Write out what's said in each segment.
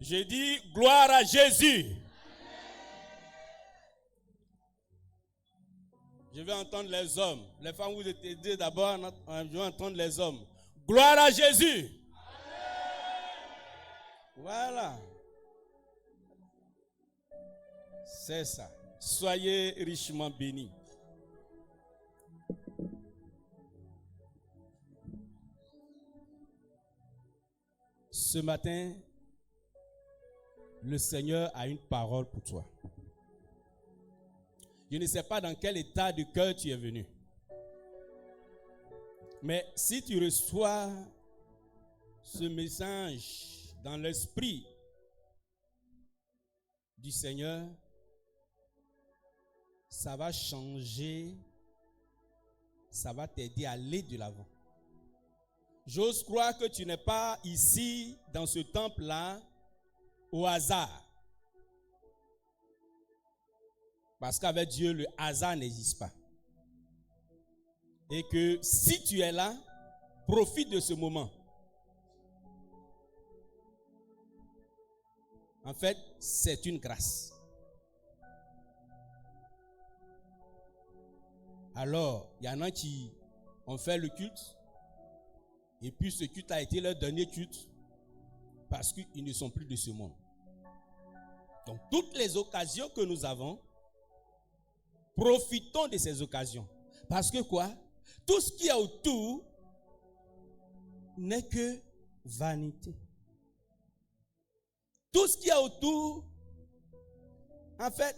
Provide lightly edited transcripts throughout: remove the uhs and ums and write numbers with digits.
Je dis gloire à Jésus. Je vais entendre les hommes. Les femmes, vous êtes d'abord, je vais entendre les hommes. Gloire à Jésus. Voilà. C'est ça. Soyez richement bénis. Ce matin, le Seigneur a une parole pour toi. Je ne sais pas dans quel état de cœur tu es venu. Mais si tu reçois ce message dans l'esprit du Seigneur, ça va changer, ça va t'aider à aller de l'avant. J'ose croire que tu n'es pas ici, dans ce temple-là, au hasard. Parce qu'avec Dieu, le hasard n'existe pas. Et que si tu es là, profite de ce moment. En fait, c'est une grâce. Alors, il y en a qui ont fait le culte. Et puis ce culte a été leur dernier culte. Parce qu'ils ne sont plus de ce monde. Donc, toutes les occasions que nous avons, profitons de ces occasions. Parce que quoi? Tout ce qu'il y a autour n'est que vanité. Tout ce qu'il y a autour, en fait,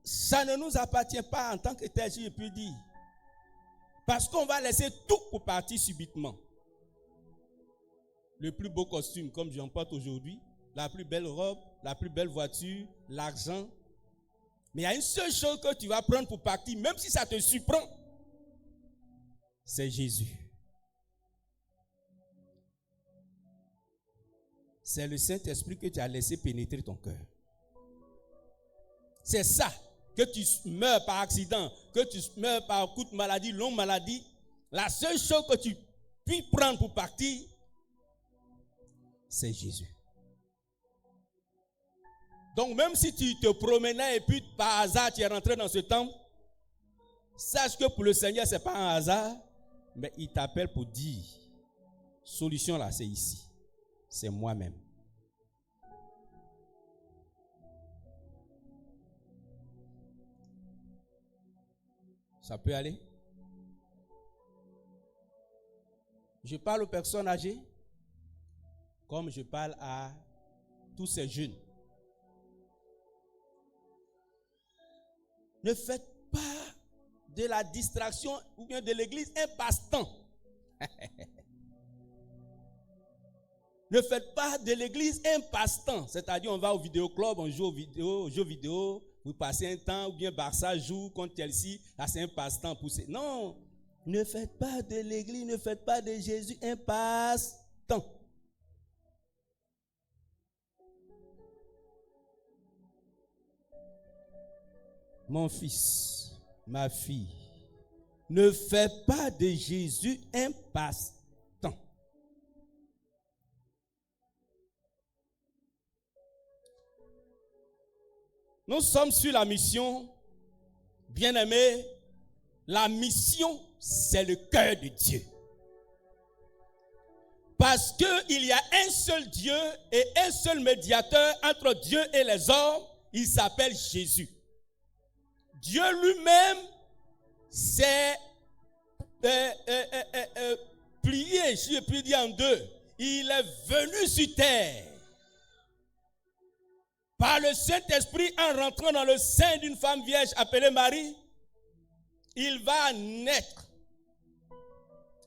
ça ne nous appartient pas en tant que tel, je peux dire. Parce qu'on va laisser tout pour partir subitement. Le plus beau costume, comme j'en porte aujourd'hui, la plus belle robe, la plus belle voiture, l'argent. Mais il y a une seule chose que tu vas prendre pour partir, même si ça te surprend, c'est Jésus. C'est le Saint-Esprit que tu as laissé pénétrer ton cœur. C'est ça, que tu meurs par accident, que tu meurs par coup de maladie, longue maladie. La seule chose que tu puis prendre pour partir, c'est Jésus. Donc même si tu te promenais et puis par hasard tu es rentré dans ce temple, sache que pour le Seigneur ce n'est pas un hasard, mais il t'appelle pour dire, solution là c'est ici, c'est moi-même. Ça peut aller? Je parle aux personnes âgées comme je parle à tous ces jeunes. Ne faites pas de la distraction ou bien de l'église un passe-temps. Ne faites pas de l'église un passe-temps. C'est-à-dire on va au vidéoclub, on joue aux jeux vidéo, vous passez un temps, ou bien Barça joue contre Chelsea, là c'est un passe-temps poussé. Non, ne faites pas de l'église, ne faites pas de Jésus un passe-temps. Mon fils, ma fille, ne fais pas de Jésus un passe-temps. Nous sommes sur la mission, bien-aimés, la mission, c'est le cœur de Dieu. Parce qu'il y a un seul Dieu et un seul médiateur entre Dieu et les hommes, il s'appelle Jésus. Dieu lui-même s'est plié, je puis dire en deux. Il est venu sur terre par le Saint-Esprit en rentrant dans le sein d'une femme vierge appelée Marie. Il va naître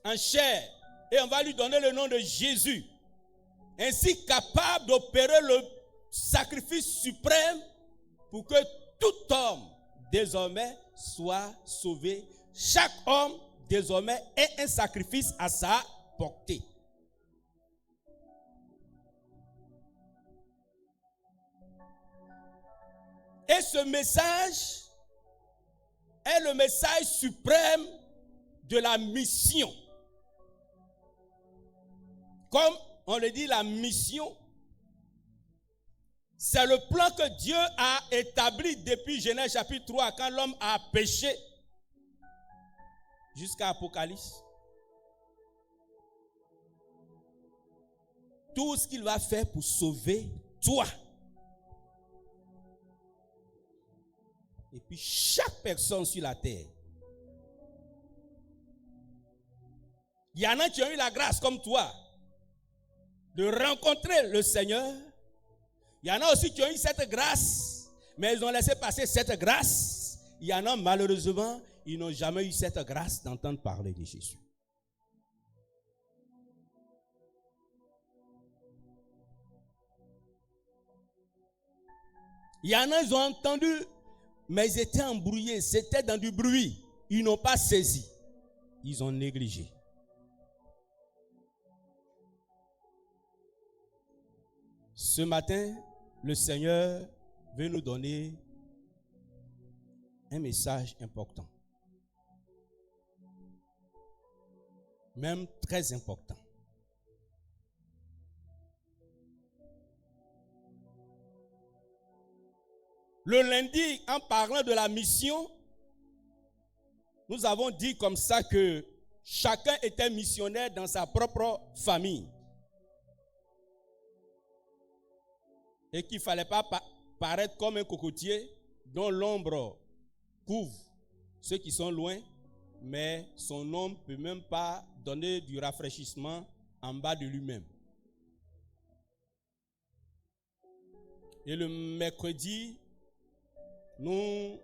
en chair et on va lui donner le nom de Jésus. Ainsi capable d'opérer le sacrifice suprême pour que tout homme désormais soit sauvé. Chaque homme désormais ait un sacrifice à sa portée. Et ce message est le message suprême de la mission. Comme on le dit, la mission, C'est le plan que Dieu a établi depuis Genèse chapitre 3, quand l'homme a péché, jusqu'à Apocalypse. Tout ce qu'il va faire pour sauver toi. Et puis chaque personne sur la terre. Il y en a qui ont eu la grâce comme toi de rencontrer le Seigneur. Il y en a aussi qui ont eu cette grâce, mais ils ont laissé passer cette grâce. Il y en a malheureusement, ils n'ont jamais eu cette grâce d'entendre parler de Jésus. Il y en a, ils ont entendu, mais ils étaient embrouillés, c'était dans du bruit. Ils n'ont pas saisi, ils ont négligé. Ce matin, le Seigneur veut nous donner un message important. Même très important. Le lundi, en parlant de la mission, nous avons dit comme ça que chacun était missionnaire dans sa propre famille. Et qu'il ne fallait pas paraître comme un cocotier dont l'ombre couvre ceux qui sont loin, mais son ombre ne peut même pas donner du rafraîchissement en bas de lui-même. Et le mercredi, nous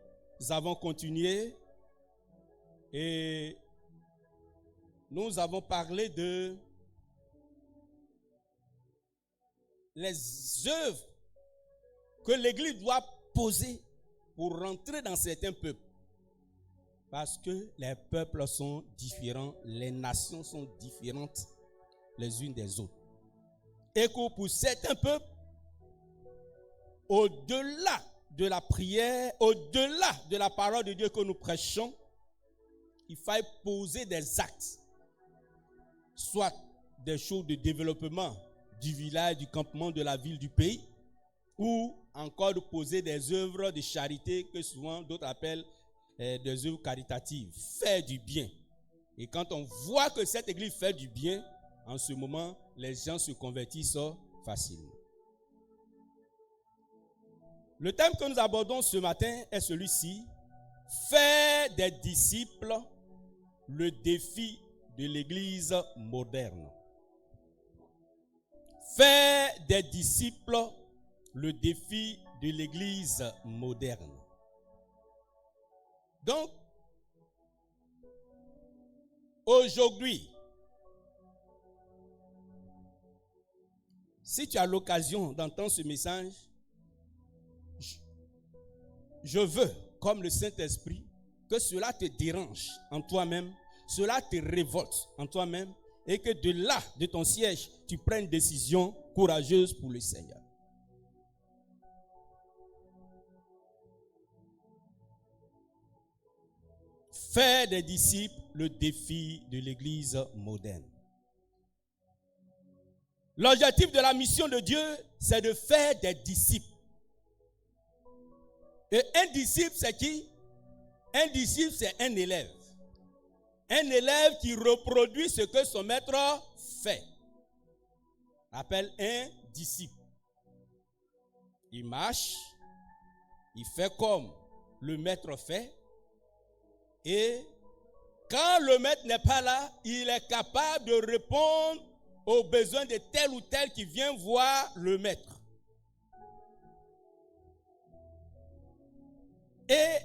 avons continué et nous avons parlé de les œuvres que l'Église doit poser pour rentrer dans certains peuples. Parce que les peuples sont différents, les nations sont différentes les unes des autres. Et que pour certains peuples, au-delà de la prière, au-delà de la parole de Dieu que nous prêchons, il faille poser des actes, soit des choses de développement du village, du campement, de la ville, du pays, ou encore de poser des œuvres de charité que souvent d'autres appellent des œuvres caritatives. Faire du bien. Et quand on voit que cette église fait du bien, en ce moment, les gens se convertissent facilement. Le thème que nous abordons ce matin est celui-ci. Faire des disciples le défi de l'église moderne. Faire des disciples le défi de l'église moderne. Donc, aujourd'hui, si tu as l'occasion d'entendre ce message, je veux, comme le Saint-Esprit, que cela te dérange en toi-même, cela te révolte en toi-même, et que de là, de ton siège, tu prennes une décision courageuse pour le Seigneur. Faire des disciples le défi de l'église moderne. L'objectif de la mission de Dieu, c'est de faire des disciples. Et un disciple, c'est qui? Un disciple, c'est un élève. Un élève qui reproduit ce que son maître fait. On appelle un disciple. Il marche, il fait comme le maître fait. Et quand le maître n'est pas là, il est capable de répondre aux besoins de tel ou tel qui vient voir le maître. Et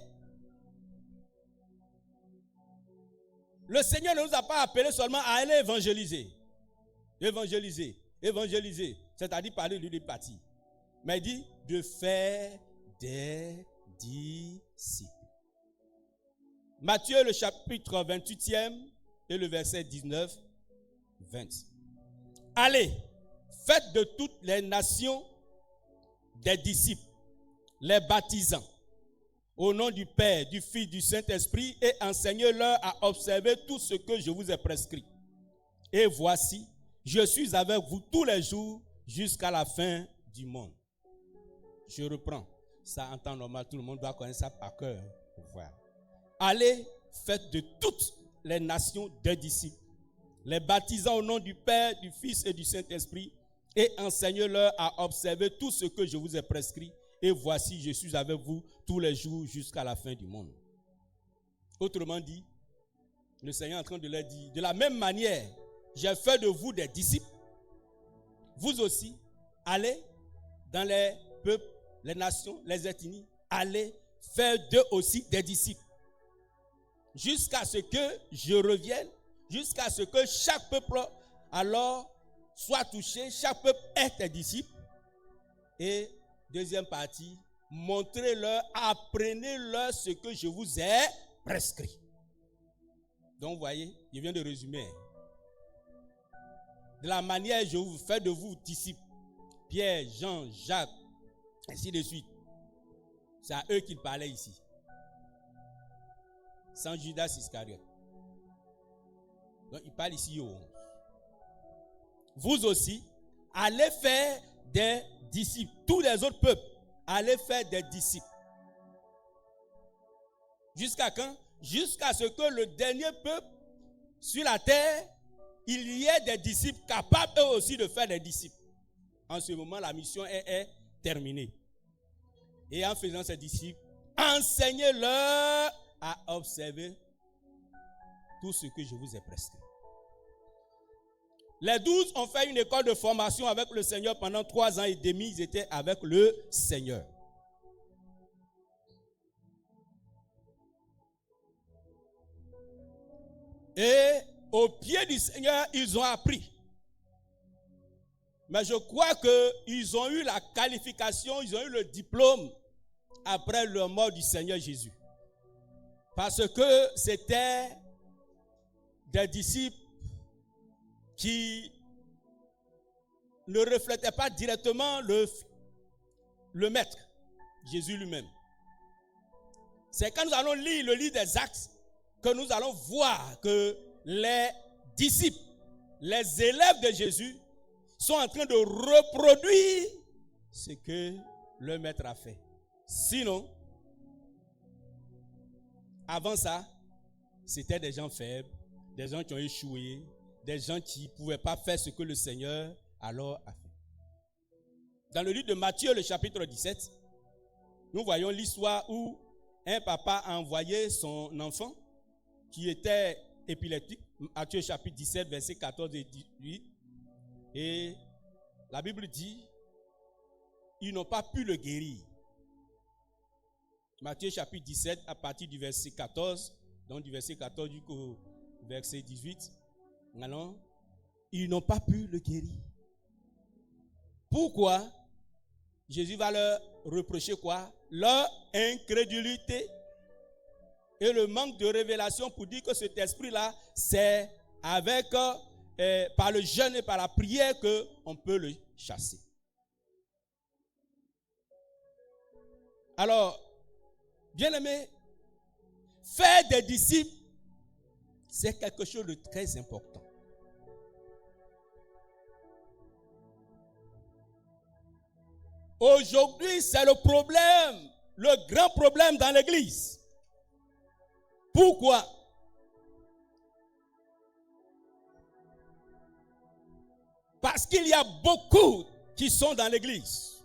le Seigneur ne nous a pas appelés seulement à aller évangéliser. Évangéliser, c'est-à-dire parler de parti. Mais il dit de faire des disciples. Matthieu, le chapitre 28e et le verset 19, 20. Allez, faites de toutes les nations des disciples, les baptisant au nom du Père, du Fils, du Saint-Esprit, et enseignez-leur à observer tout ce que je vous ai prescrit. Et voici, je suis avec vous tous les jours jusqu'à la fin du monde. Je reprends. Ça, en temps normal, tout le monde doit connaître ça par cœur. Voilà. Allez, faites de toutes les nations des disciples, les baptisant au nom du Père, du Fils et du Saint-Esprit, et enseignez-leur à observer tout ce que je vous ai prescrit. Et voici, je suis avec vous tous les jours jusqu'à la fin du monde. Autrement dit, le Seigneur est en train de leur dire, de la même manière, j'ai fait de vous des disciples. Vous aussi, allez dans les peuples, les nations, les ethnies, allez faire d'eux aussi des disciples. Jusqu'à ce que je revienne, jusqu'à ce que chaque peuple alors soit touché, chaque peuple ait des disciples. Et deuxième partie, montrez-leur, apprenez-leur ce que je vous ai prescrit. Donc vous voyez, je viens de résumer. De la manière je vous fais de vous disciples, Pierre, Jean, Jacques, ainsi de suite. C'est à eux qu'il parlait ici. Sans Judas Iscariote. Donc il parle ici aux 11. Vous aussi, allez faire des disciples. Tous les autres peuples, allez faire des disciples. Jusqu'à quand? Jusqu'à ce que le dernier peuple sur la terre, il y ait des disciples capables eux aussi de faire des disciples. En ce moment, la mission est terminée. Et en faisant ces disciples, enseignez-leur à observer tout ce que je vous ai prescrit. Les 12 ont fait une école de formation avec le Seigneur pendant 3 ans et demi. Ils étaient avec le Seigneur. Et au pied du Seigneur, ils ont appris. Mais je crois qu'ils ont eu la qualification, ils ont eu le diplôme après la mort du Seigneur Jésus. Parce que c'était des disciples qui ne reflétaient pas directement le Maître, Jésus lui-même. C'est quand nous allons lire le livre des Actes que nous allons voir que les disciples, les élèves de Jésus, sont en train de reproduire ce que le Maître a fait. Sinon, avant ça, c'était des gens faibles, des gens qui ont échoué, des gens qui ne pouvaient pas faire ce que le Seigneur alors a fait. Dans le livre de Matthieu, le chapitre 17, nous voyons l'histoire où un papa a envoyé son enfant qui était épileptique. Matthieu chapitre 17, versets 14 et 18. Et la Bible dit, ils n'ont pas pu le guérir. Matthieu chapitre 17, à partir du verset 14, donc du verset 14 jusqu'au verset 18. Alors, ils n'ont pas pu le guérir. Pourquoi? Jésus va leur reprocher quoi? Leur incrédulité et le manque de révélation pour dire que cet esprit-là, c'est avec par le jeûne et par la prière qu'on peut le chasser. Alors, bien-aimés, faire des disciples, c'est quelque chose de très important. Aujourd'hui, c'est le problème, le grand problème dans l'église. Pourquoi? Parce qu'il y a beaucoup qui sont dans l'église.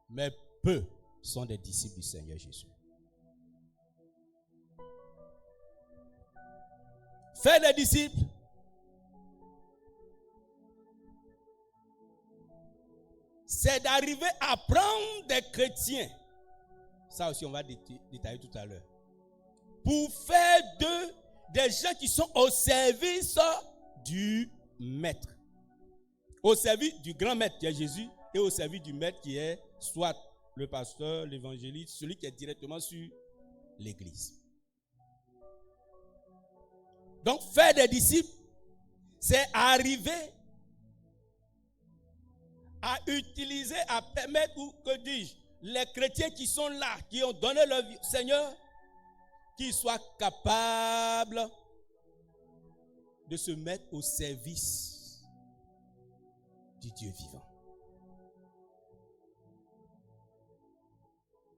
Mais peu sont des disciples du Seigneur Jésus. Faire des disciples, c'est d'arriver à prendre des chrétiens. Ça aussi, on va détailler tout à l'heure. Pour faire d'eux des gens qui sont au service du Maître. Au service du grand Maître qui est Jésus et au service du Maître qui est soit le pasteur, l'évangéliste, celui qui est directement sur l'église. Donc, faire des disciples, c'est arriver à utiliser, à permettre, ou que dis-je, les chrétiens qui sont là, qui ont donné leur vie au Seigneur, qu'ils soient capables de se mettre au service Dieu vivant.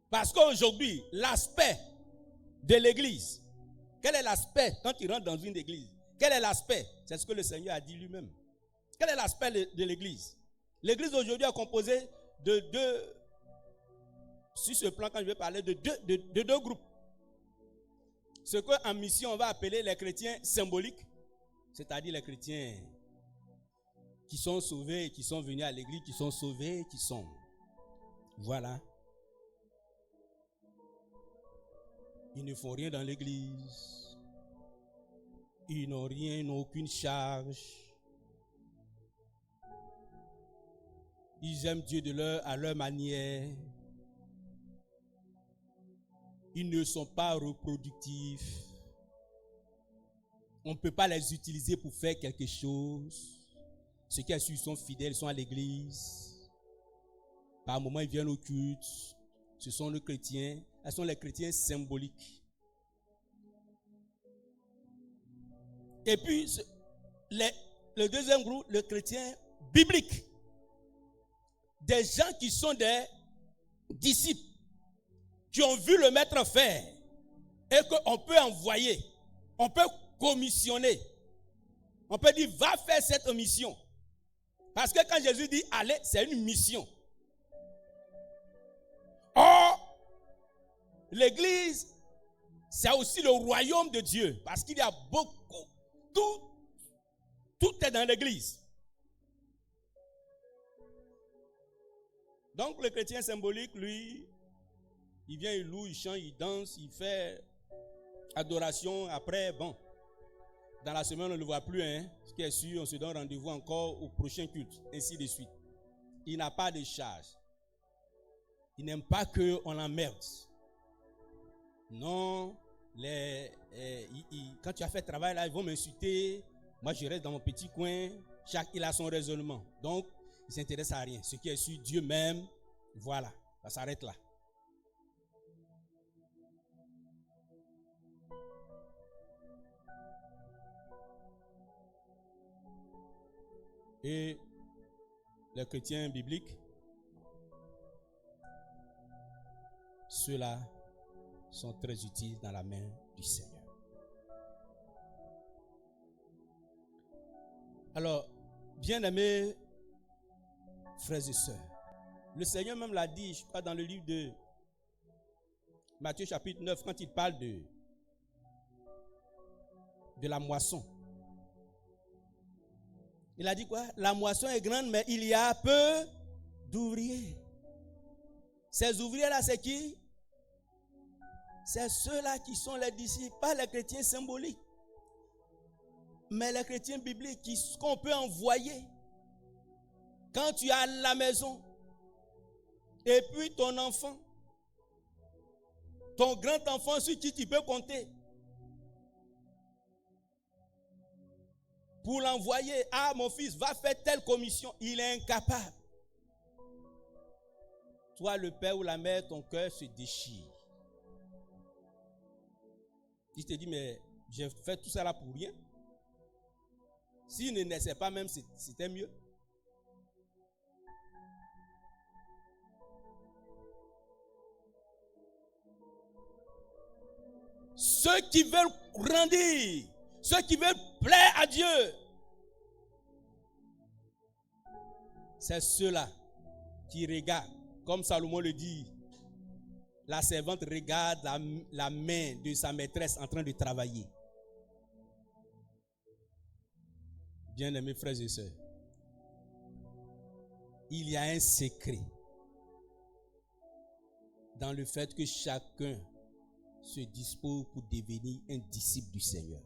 Parce qu'aujourd'hui, l'aspect de l'église, quel est l'aspect quand tu rentres dans une église? Quel est l'aspect? C'est ce que le Seigneur a dit lui-même. Quel est l'aspect de l'église? L'église aujourd'hui est composée de deux, sur ce plan quand je vais parler de deux groupes. Ce qu'en mission on va appeler les chrétiens symboliques, c'est-à-dire les chrétiens qui sont sauvés, qui sont venus à l'église, qui sont sauvés, qui sont... Voilà. Ils ne font rien dans l'église. Ils n'ont rien, ils n'ont aucune charge. Ils aiment Dieu à leur manière. Ils ne sont pas reproductifs. On ne peut pas les utiliser pour faire quelque chose. Ceux qui sont fidèles, sont à l'église. Par moments, ils viennent au culte. Ce sont les chrétiens. Ce sont les chrétiens symboliques. Et puis, le deuxième groupe, le chrétien biblique. Des gens qui sont des disciples, qui ont vu le maître faire, et qu'on peut envoyer, on peut commissionner. On peut dire, va faire cette mission. Parce que quand Jésus dit allez, c'est une mission. Or, l'église, c'est aussi le royaume de Dieu. Parce qu'il y a beaucoup, tout est dans l'église. Donc le chrétien symbolique, lui, il vient, il loue, il chante, il danse, il fait adoration. Après, bon, dans la semaine, on ne le voit plus. Ce qui est sûr, on se donne rendez-vous encore au prochain culte, ainsi de suite. Il n'a pas de charge. Il n'aime pas qu'on l'emmerde. Non, quand tu as fait le travail, là, ils vont m'insulter. Moi, je reste dans mon petit coin. Il a son raisonnement. Donc, il ne s'intéresse à rien. Ce qui est sûr, Dieu même, voilà, ça s'arrête là. Et les chrétiens bibliques, ceux-là sont très utiles dans la main du Seigneur. Alors, bien-aimés frères et sœurs, le Seigneur même l'a dit, je crois dans le livre de Matthieu chapitre 9, quand il parle de la moisson. Il a dit quoi? La moisson est grande, mais il y a peu d'ouvriers. Ces ouvriers-là, c'est qui? C'est ceux-là qui sont les disciples, pas les chrétiens symboliques, mais les chrétiens bibliques qu'on peut envoyer. Quand tu es à la maison, et puis ton enfant, ton grand enfant sur qui tu peux compter, pour l'envoyer, ah mon fils, va faire telle commission, il est incapable. Toi, le père ou la mère, ton cœur se déchire. Tu te dis, mais j'ai fait tout ça là pour rien. S'il ne naissait pas même, c'était mieux. Ceux qui veulent grandir, ceux qui veulent plaire à Dieu, c'est ceux-là qui regardent, comme Salomon le dit, la servante regarde la main de sa maîtresse en train de travailler. Bien-aimés frères et sœurs, il y a un secret dans le fait que chacun se dispose pour devenir un disciple du Seigneur.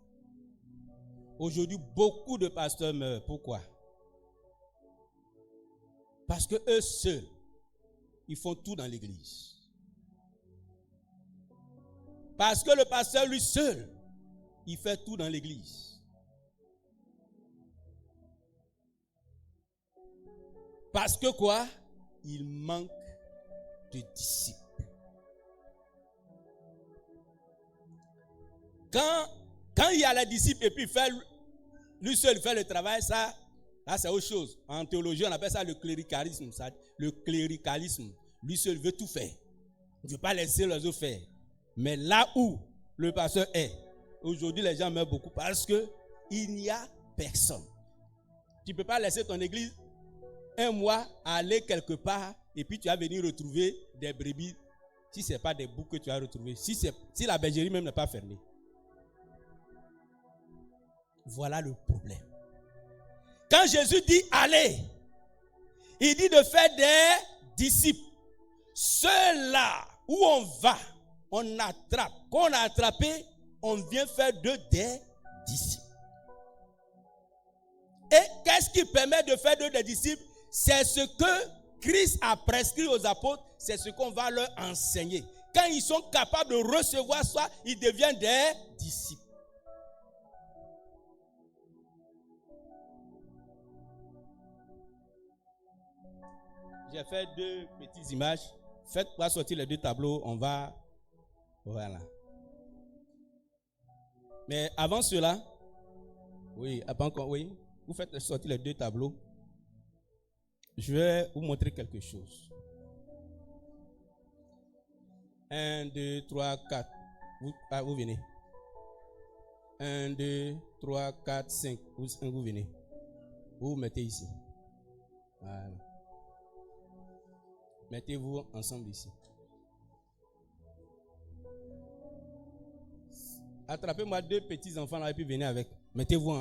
Aujourd'hui, beaucoup de pasteurs meurent. Pourquoi? Parce que eux seuls, ils font tout dans l'église. Parce que le pasteur, lui seul, il fait tout dans l'église. Parce que quoi? Il manque de disciples. Quand il y a les disciples et puis lui seul fait le travail, ça, Là, c'est autre chose. En théologie, on appelle ça le cléricalisme. Le cléricalisme, lui seul veut tout faire. Il ne veut pas laisser les autres faire. Mais là où le pasteur est, aujourd'hui, les gens meurent beaucoup parce qu'il n'y a personne. Tu ne peux pas laisser ton église un mois aller quelque part et puis tu vas venir retrouver des brebis. Si ce n'est pas des boucs que tu vas retrouver, si la bergerie même n'est pas fermée. Voilà le problème. Quand Jésus dit allez, il dit de faire des disciples. Ceux-là où on va, on attrape. Quand on a attrapé, on vient faire d'eux des disciples. Et qu'est-ce qui permet de faire d'eux des disciples? C'est ce que Christ a prescrit aux apôtres, c'est ce qu'on va leur enseigner. Quand ils sont capables de recevoir ça, ils deviennent des disciples. J'ai fait 2 petites images. Faites-moi sortir les 2 tableaux, on va... Voilà. Mais avant cela, oui, vous faites sortir les 2 tableaux. Je vais vous montrer quelque chose. 1, 2, 3, 4. Vous venez. 1, 2, 3, 4, 5. Vous venez. Vous vous mettez ici. Voilà. Mettez-vous ensemble ici. Attrapez-moi 2 petits enfants là et puis venez avec. Mettez-vous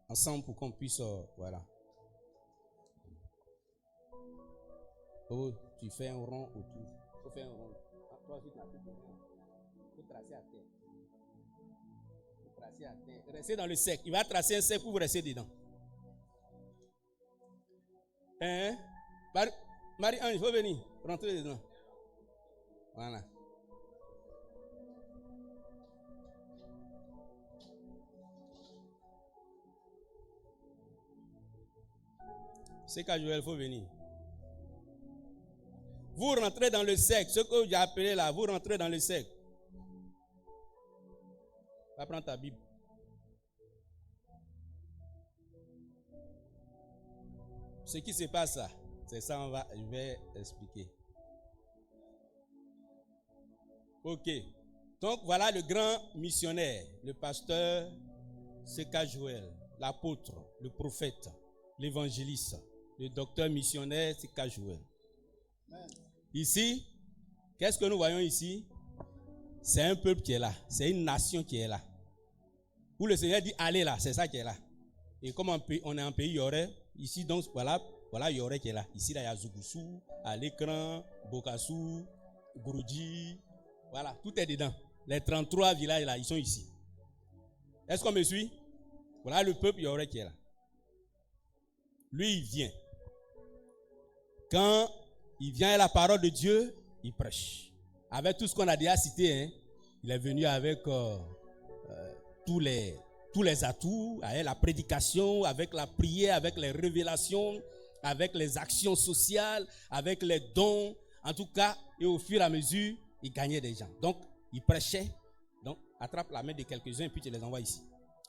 ensemble pour qu'on puisse... voilà. Oh, tu fais un rond autour. Il faut faire un rond. Toi aussi, tu as fait un rond. Il faut tracer à terre. Il faut tracer à terre. Restez dans le cercle. Il va tracer un cercle pour vous rester dedans. Hein? Marie-Ange, il faut venir. Rentrez dedans. Voilà. C'est qu'à Joël, il faut venir. Vous rentrez dans le cercle. Ce que j'ai appelé là, vous rentrez dans le cercle. Va prendre ta Bible. Ce qui se passe là, c'est ça, je vais expliquer. Ok. Donc voilà le grand missionnaire, le pasteur C.K. Joël, l'apôtre, le prophète, l'évangéliste, le docteur missionnaire C.K. Joël. Ici, qu'est-ce que nous voyons ici? C'est un peuple qui est là, c'est une nation qui est là. Où le Seigneur dit allez là, c'est ça qui est là. Et comme on est en pays Yoré, ici donc voilà Yoré qui est là. Ici là il y a Zougoussou, à l'écran, Bokassou, Gouroudji, voilà, tout est dedans. Les 33 villages là, ils sont ici. Est-ce qu'on me suit? Voilà le peuple Yoré qui est là. Lui il vient. Quand il vient à la parole de Dieu, il prêche. Avec tout ce qu'on a déjà cité, hein, il est venu avec tous les atouts, avec la prédication, avec la prière, avec les révélations, avec les actions sociales, avec les dons. En tout cas, et au fur et à mesure, il gagnait des gens. Donc, il prêchait. Donc, attrape la main de quelques-uns et puis tu les envoies ici.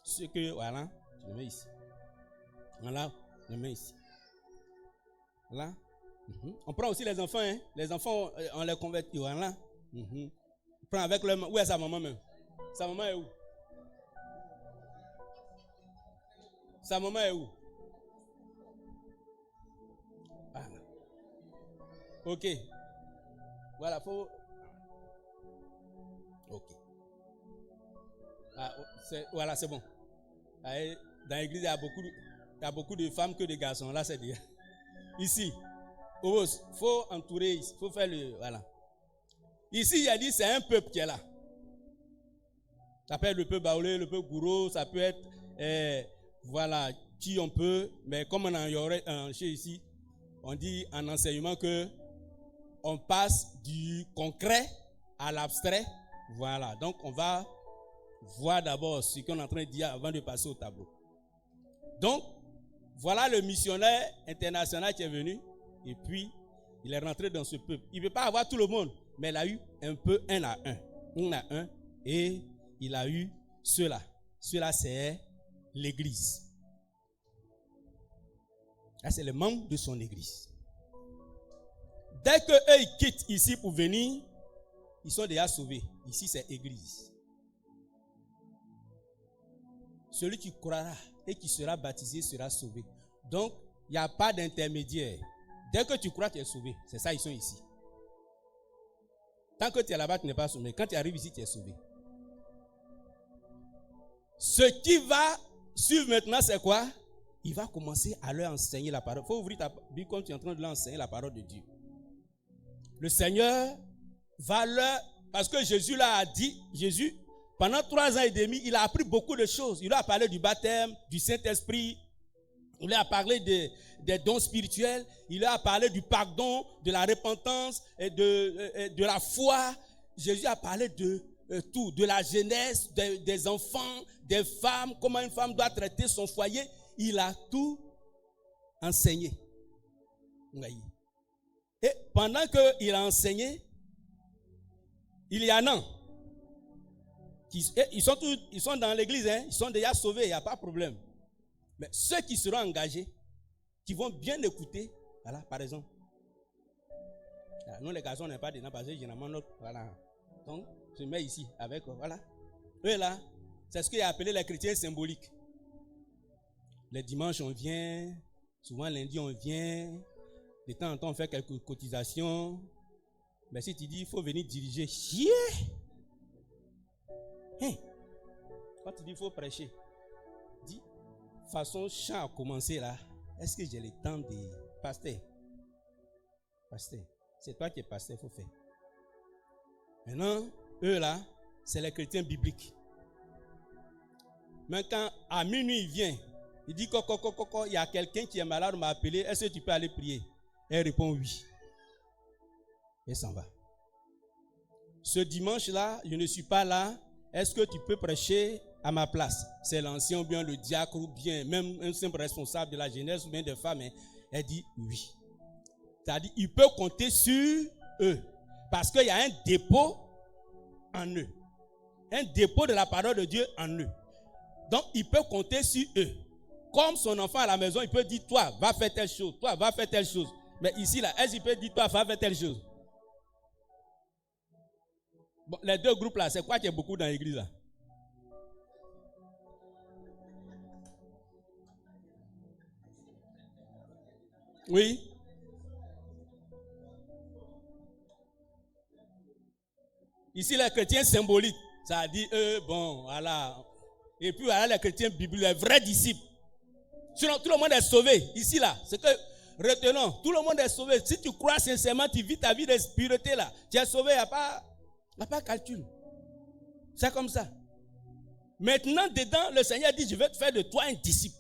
Ce que, voilà, tu les mets ici. Voilà, tu les mets ici. Voilà. On prend aussi les enfants, hein. Les enfants, on les convertit. Voilà. On prend avec leur maman. Où est sa maman même? Sa maman est où? Sa maman est où? Voilà. Ok. Voilà, faut. Ok. Voilà, c'est bon. Dans l'église, il y a beaucoup de femmes que de garçons. Là, c'est bien. Ici. Il faut entourer, il faut faire le... Voilà. Ici, il a dit, c'est un peuple qui est là. Ça peut être le peuple baoulé, le peuple gourou, ça peut être... voilà, qui on peut... Mais comme on en y aurait chez ici, on dit en enseignement que on passe du concret à l'abstrait. Voilà. Donc, on va voir d'abord ce qu'on est en train de dire avant de passer au tableau. Donc, voilà le missionnaire international qui est venu. Et puis, il est rentré dans ce peuple. Il ne peut pas avoir tout le monde, mais il a eu un peu un à un. Et il a eu ceux-là. Ceux-là, c'est l'église. Là, c'est les membres de son église. Dès qu'eux ils quittent ici pour venir, ils sont déjà sauvés. Ici, c'est église. Celui qui croira et qui sera baptisé sera sauvé. Donc, il n'y a pas d'intermédiaire. Dès que tu crois, tu es sauvé. C'est ça, ils sont ici. Tant que tu es là-bas, tu n'es pas sauvé. Quand tu arrives ici, tu es sauvé. Ce qui va suivre maintenant, c'est quoi? Il va commencer à leur enseigner la parole. Il faut ouvrir ta Bible comme tu es en train de leur enseigner la parole de Dieu. Le Seigneur va leur... Parce que Jésus leur a dit, Jésus, pendant 3 ans et demi, il a appris beaucoup de choses. Il leur a parlé du baptême, du Saint-Esprit. Il leur a parlé des dons spirituels. Il leur a parlé du pardon, de la repentance, et de la foi. Jésus a parlé de tout, de la jeunesse, des enfants, des femmes, comment une femme doit traiter son foyer. Il a tout enseigné. Et pendant qu'il a enseigné, il y en a ils sont dans l'église, hein, ils sont déjà sauvés, il n'y a pas de problème. Mais ceux qui seront engagés, qui vont bien écouter, voilà, par exemple. Nous, les garçons, on n'est pas dedans parce que généralement, voilà. Donc, je mets ici avec, voilà. Eux là, c'est ce qu'il a appelé les chrétiens symboliques. Les dimanches, on vient. Souvent, lundi, on vient. De temps en temps, on fait quelques cotisations. Mais si tu dis, il faut venir diriger, chier. Hein? Quand tu dis, il faut prêcher, dis, façon chant a commencé là. Est-ce que j'ai le temps de pasteur? Pasteur, c'est toi qui es pasteur, il faut faire. Maintenant, eux là, c'est les chrétiens bibliques. Mais quand à minuit il vient, il dit il y a quelqu'un qui est malade, m'a appelé, est-ce que tu peux aller prier? Elle répond oui. Et s'en va. Ce dimanche-là, je ne suis pas là. Est-ce que tu peux prêcher à ma place? C'est l'ancien ou bien le diacre ou bien même un simple responsable de la jeunesse ou bien des femmes. Hein. Elle dit oui. C'est-à-dire, il peut compter sur eux. Parce qu'il y a un dépôt en eux. Un dépôt de la parole de Dieu en eux. Donc, il peut compter sur eux. Comme son enfant à la maison, il peut dire, toi, va faire telle chose. Toi, va faire telle chose. Mais ici, là, est-ce qu'il peut dire, toi, va faire telle chose? Bon, les deux groupes là, c'est quoi qu'il y a beaucoup dans l'église là? Oui. Ici, les chrétiens symboliques, ça dit, bon, voilà. Et puis, voilà, les chrétiens bibliques, les vrais disciples. Sinon, tout le monde est sauvé. Ici, là, c'est que, retenons, tout le monde est sauvé. Si tu crois sincèrement, tu vis ta vie de spiritualité là, tu es sauvé, il n'y a pas calcul. C'est comme ça. Maintenant, dedans, le Seigneur dit, je vais te faire de toi un disciple.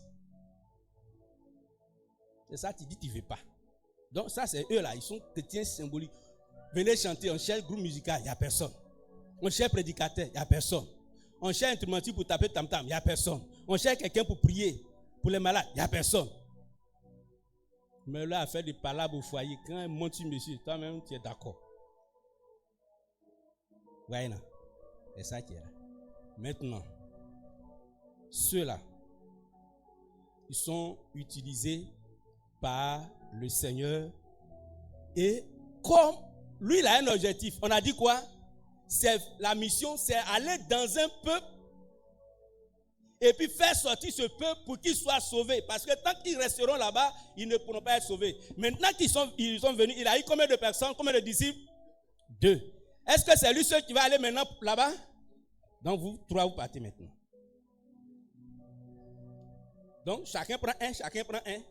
C'est ça, tu dis, tu ne veux pas. Donc, ça, c'est eux là, ils sont chrétiens symboliques. Venez chanter, on cherche groupe musical, il n'y a personne. On cherche prédicateur, il n'y a personne. On cherche instrumentiste pour taper tam-tam, il n'y a personne. On cherche quelqu'un pour prier pour les malades, il n'y a personne. Mais là, à faire des palabres au foyer, quand il monte sur monsieur, toi-même, tu es d'accord. Voyez là, c'est ça qui est là. Maintenant, ceux-là, ils sont utilisés par le Seigneur. Et comme lui, il a un objectif, on a dit quoi? C'est la mission, c'est aller dans un peuple et puis faire sortir ce peuple pour qu'ils soient sauvés. Parce que tant qu'ils resteront là-bas, ils ne pourront pas être sauvés. Maintenant qu'ils sont venus, il a eu combien de personnes, combien de disciples? 2. Est-ce que c'est lui seul qui va aller maintenant là-bas? Donc vous 3, vous partez maintenant. Donc chacun prend un.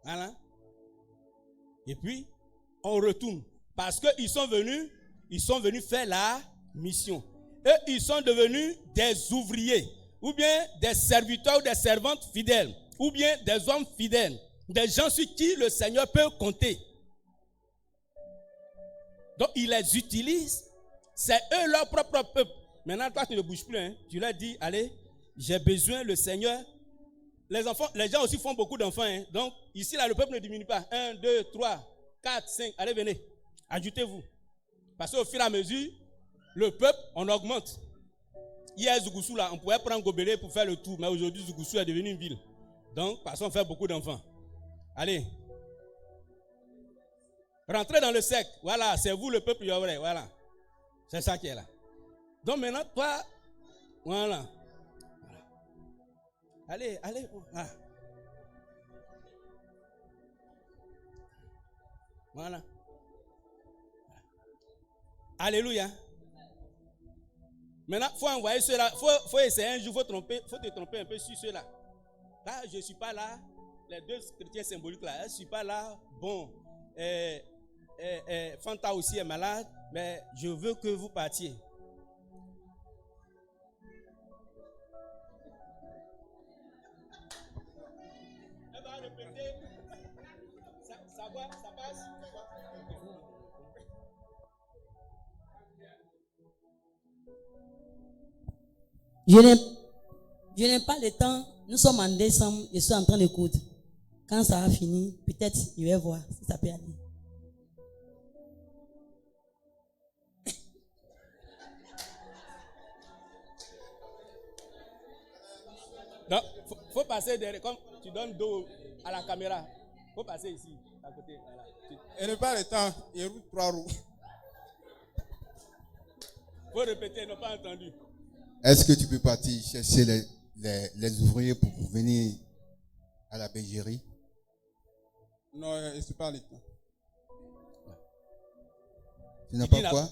Voilà. Et puis, on retourne. Parce qu'ils sont venus faire la mission. Eux, ils sont devenus des ouvriers, ou bien des serviteurs ou des servantes fidèles, ou bien des hommes fidèles, des gens sur qui le Seigneur peut compter. Donc, ils les utilisent. C'est eux leur propre peuple. Maintenant, toi, tu ne bouges plus. Hein. Tu leur dis, allez, j'ai besoin, le Seigneur. Les gens aussi font beaucoup d'enfants. Hein. Donc, ici, là, le peuple ne diminue pas. 1, 2, 3, 4, 5. Allez, venez. Ajoutez-vous. Parce qu'au fur et à mesure, le peuple, on augmente. Hier, Zougoussou, là, on pouvait prendre Gobelé pour faire le tour. Mais aujourd'hui, Zougoussou est devenu une ville. Donc, parce qu'on fait beaucoup d'enfants. Allez. Rentrez dans le sec. Voilà, c'est vous le peuple Yahweh. Voilà. C'est ça qui est là. Donc maintenant, toi, voilà. Allez. Ah. Voilà. Alléluia. Maintenant, il faut envoyer ceux-là. Faut essayer un jour, faut te tromper un peu sur ceux-là. Là, je ne suis pas là. Les deux chrétiens symboliques là, je ne suis pas là. Bon, Fanta aussi est malade, mais je veux que vous partiez. Elle va répéter. Ça passe. Je n'ai pas le temps. Nous sommes en décembre. Je suis en train d'écouter. Quand ça va finir, peut-être je vais voir si ça peut aller. Donc, faut passer derrière. Comme tu donnes dos à la caméra, faut passer ici, à côté. Voilà. Elle n'a pas le temps. Il roule 3 roues. Faut répéter, ils n'ont pas entendu. Est-ce que tu peux partir chercher les ouvriers pour venir à la bergerie? Non, je n'ai pas le temps. Tu n'as pas quoi?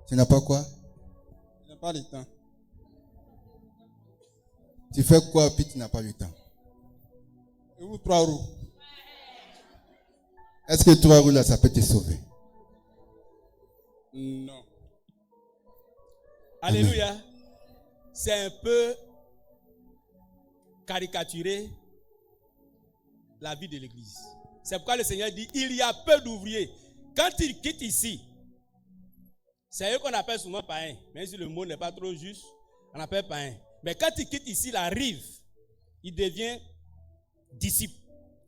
Tu n'as pas quoi? Je n'ai pas le temps. Tu fais quoi puis tu n'as pas le temps? Je roule 3 roues. Est-ce que 3 roues là, ça peut te sauver? Non. Alléluia. C'est un peu caricaturer la vie de l'église. C'est pourquoi le Seigneur dit, il y a peu d'ouvriers. Quand ils quittent ici, c'est eux qu'on appelle souvent païens. Même si le mot n'est pas trop juste, on appelle païens. Mais quand ils quittent ici la rive, il devient disciple.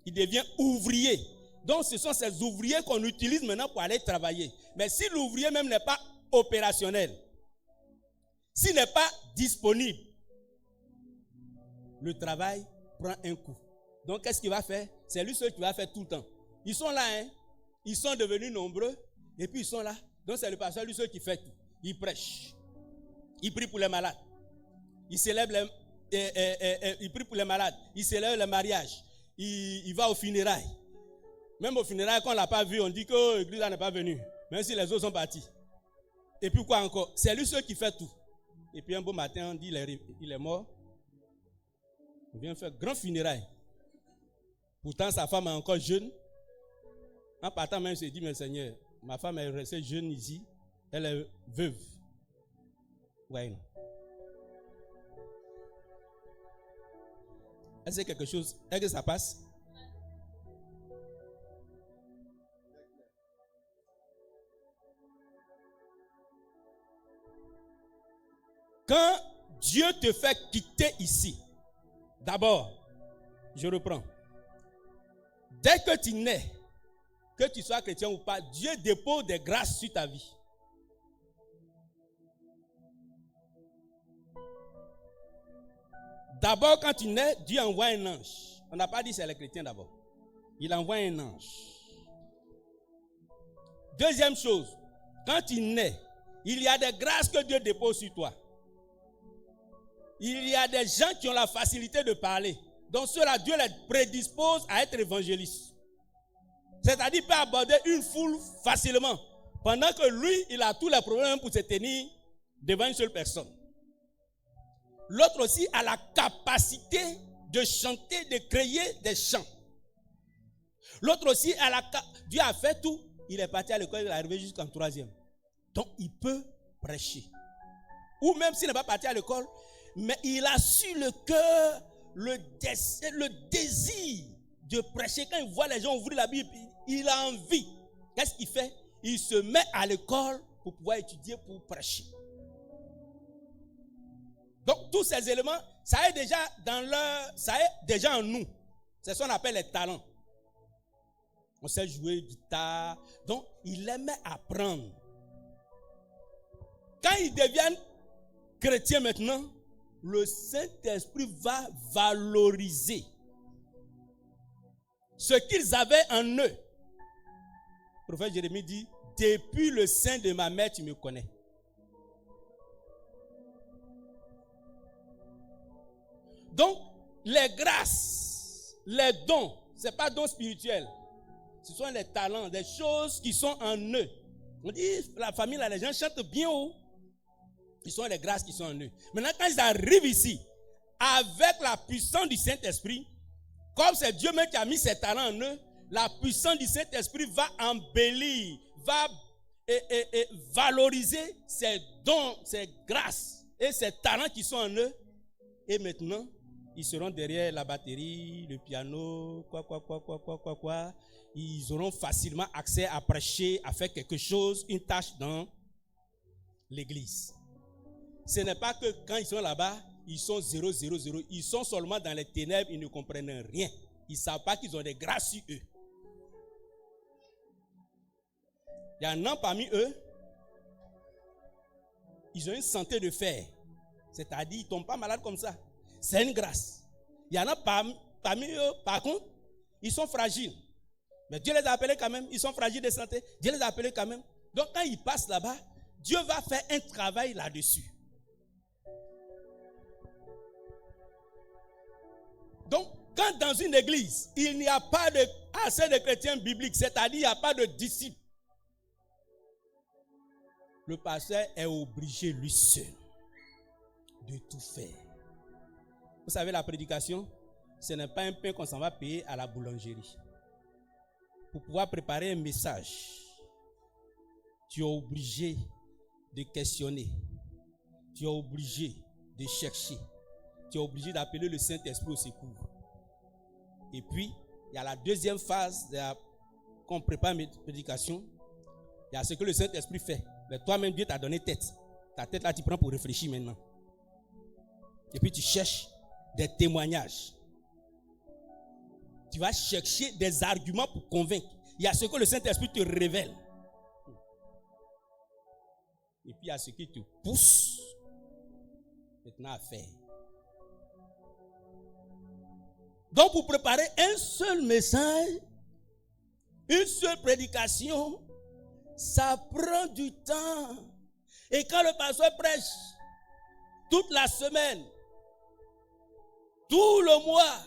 Il devient ouvrier. Donc ce sont ces ouvriers qu'on utilise maintenant pour aller travailler. Mais si l'ouvrier même n'est pas opérationnel, s'il n'est pas disponible, le travail prend un coup. Donc qu'est-ce qu'il va faire? C'est lui seul qui va faire tout le temps. Ils sont là, hein? Ils sont devenus nombreux et puis ils sont là. Donc c'est le pasteur lui seul qui fait tout. Il prêche. Il prie pour les malades. Il célèbre il prie pour les malades. Il célèbre le mariage. Il va aux funérailles. Même aux funérailles, quand on ne l'a pas vu, on dit que l'église n'est pas venue. Même si les autres sont partis. Et puis quoi encore? C'est lui seul qui fait tout. Et puis un beau matin, on dit il est mort. On vient faire grand funérailles. Pourtant, sa femme est encore jeune. En partant même, il se dit, mais Seigneur, ma femme est restée jeune ici. Elle est veuve. Ouais. Est-ce que quelque chose, est-ce que ça passe? Quand Dieu te fait quitter ici, d'abord, je reprends. Dès que tu nais, que tu sois chrétien ou pas, Dieu dépose des grâces sur ta vie. D'abord, quand tu nais, Dieu envoie un ange. On n'a pas dit c'est les chrétiens d'abord. Il envoie un ange. Deuxième chose, quand tu nais, il y a des grâces que Dieu dépose sur toi. Il y a des gens qui ont la facilité de parler. Donc ceux-là, Dieu les prédispose à être évangélistes. C'est-à-dire qu'il peut aborder une foule facilement. Pendant que lui, il a tous les problèmes pour se tenir devant une seule personne. L'autre aussi a la capacité de chanter, de créer des chants. L'autre aussi a Dieu a fait tout. Il est parti à l'école, il est arrivé jusqu'en 3e. Donc il peut prêcher. Ou même s'il n'est pas parti à l'école, mais il a su le cœur, le désir de prêcher. Quand il voit les gens ouvrir la Bible, il a envie. Qu'est-ce qu'il fait? Il se met à l'école pour pouvoir étudier, pour prêcher. Donc tous ces éléments, ça est déjà en nous. C'est ce qu'on appelle les talents. On sait jouer guitare. Donc il aimait apprendre. Quand ils deviennent chrétiens maintenant, le Saint-Esprit va valoriser ce qu'ils avaient en eux. Le prophète Jérémie dit, depuis le sein de ma mère, tu me connais. Donc, les grâces, les dons, ce n'est pas dons spirituels. Ce sont les talents, des choses qui sont en eux. On dit, la famille, là, les gens chantent bien haut. Ce sont les grâces qui sont en eux. Maintenant, quand ils arrivent ici, avec la puissance du Saint-Esprit, comme c'est Dieu même qui a mis ses talents en eux, la puissance du Saint-Esprit va embellir, va valoriser ces dons, ces grâces et ces talents qui sont en eux. Et maintenant, ils seront derrière la batterie, le piano, quoi. Ils auront facilement accès à prêcher, à faire quelque chose, une tâche dans l'église. Ce n'est pas que quand ils sont là-bas, ils sont 0. Ils sont seulement dans les ténèbres, ils ne comprennent rien. Ils ne savent pas qu'ils ont des grâces sur eux. Il y en a parmi eux, ils ont une santé de fer. C'est-à-dire, ils ne tombent pas malades comme ça. C'est une grâce. Il y en a parmi eux, par contre, ils sont fragiles. Mais Dieu les a appelés quand même. Ils sont fragiles de santé. Dieu les a appelés quand même. Donc, quand ils passent là-bas, Dieu va faire un travail là-dessus. Donc, quand dans une église, il n'y a pas assez de chrétiens bibliques, c'est-à-dire il n'y a pas de disciples, le pasteur est obligé lui seul de tout faire. Vous savez, la prédication, ce n'est pas un pain qu'on s'en va payer à la boulangerie. Pour pouvoir préparer un message, tu es obligé de questionner, tu es obligé de chercher, tu es obligé d'appeler le Saint-Esprit au secours. Et puis, il y a la deuxième phase qu'on prépare une prédication. Il y a ce que le Saint-Esprit fait. Mais toi-même, Dieu t'a donné tête. Ta tête là, tu prends pour réfléchir maintenant. Et puis, tu cherches des témoignages. Tu vas chercher des arguments pour convaincre. Il y a ce que le Saint-Esprit te révèle. Et puis, il y a ce qui te pousse maintenant à faire. Donc, pour préparer un seul message, une seule prédication, ça prend du temps. Et quand le pasteur prêche toute la semaine, tout le mois,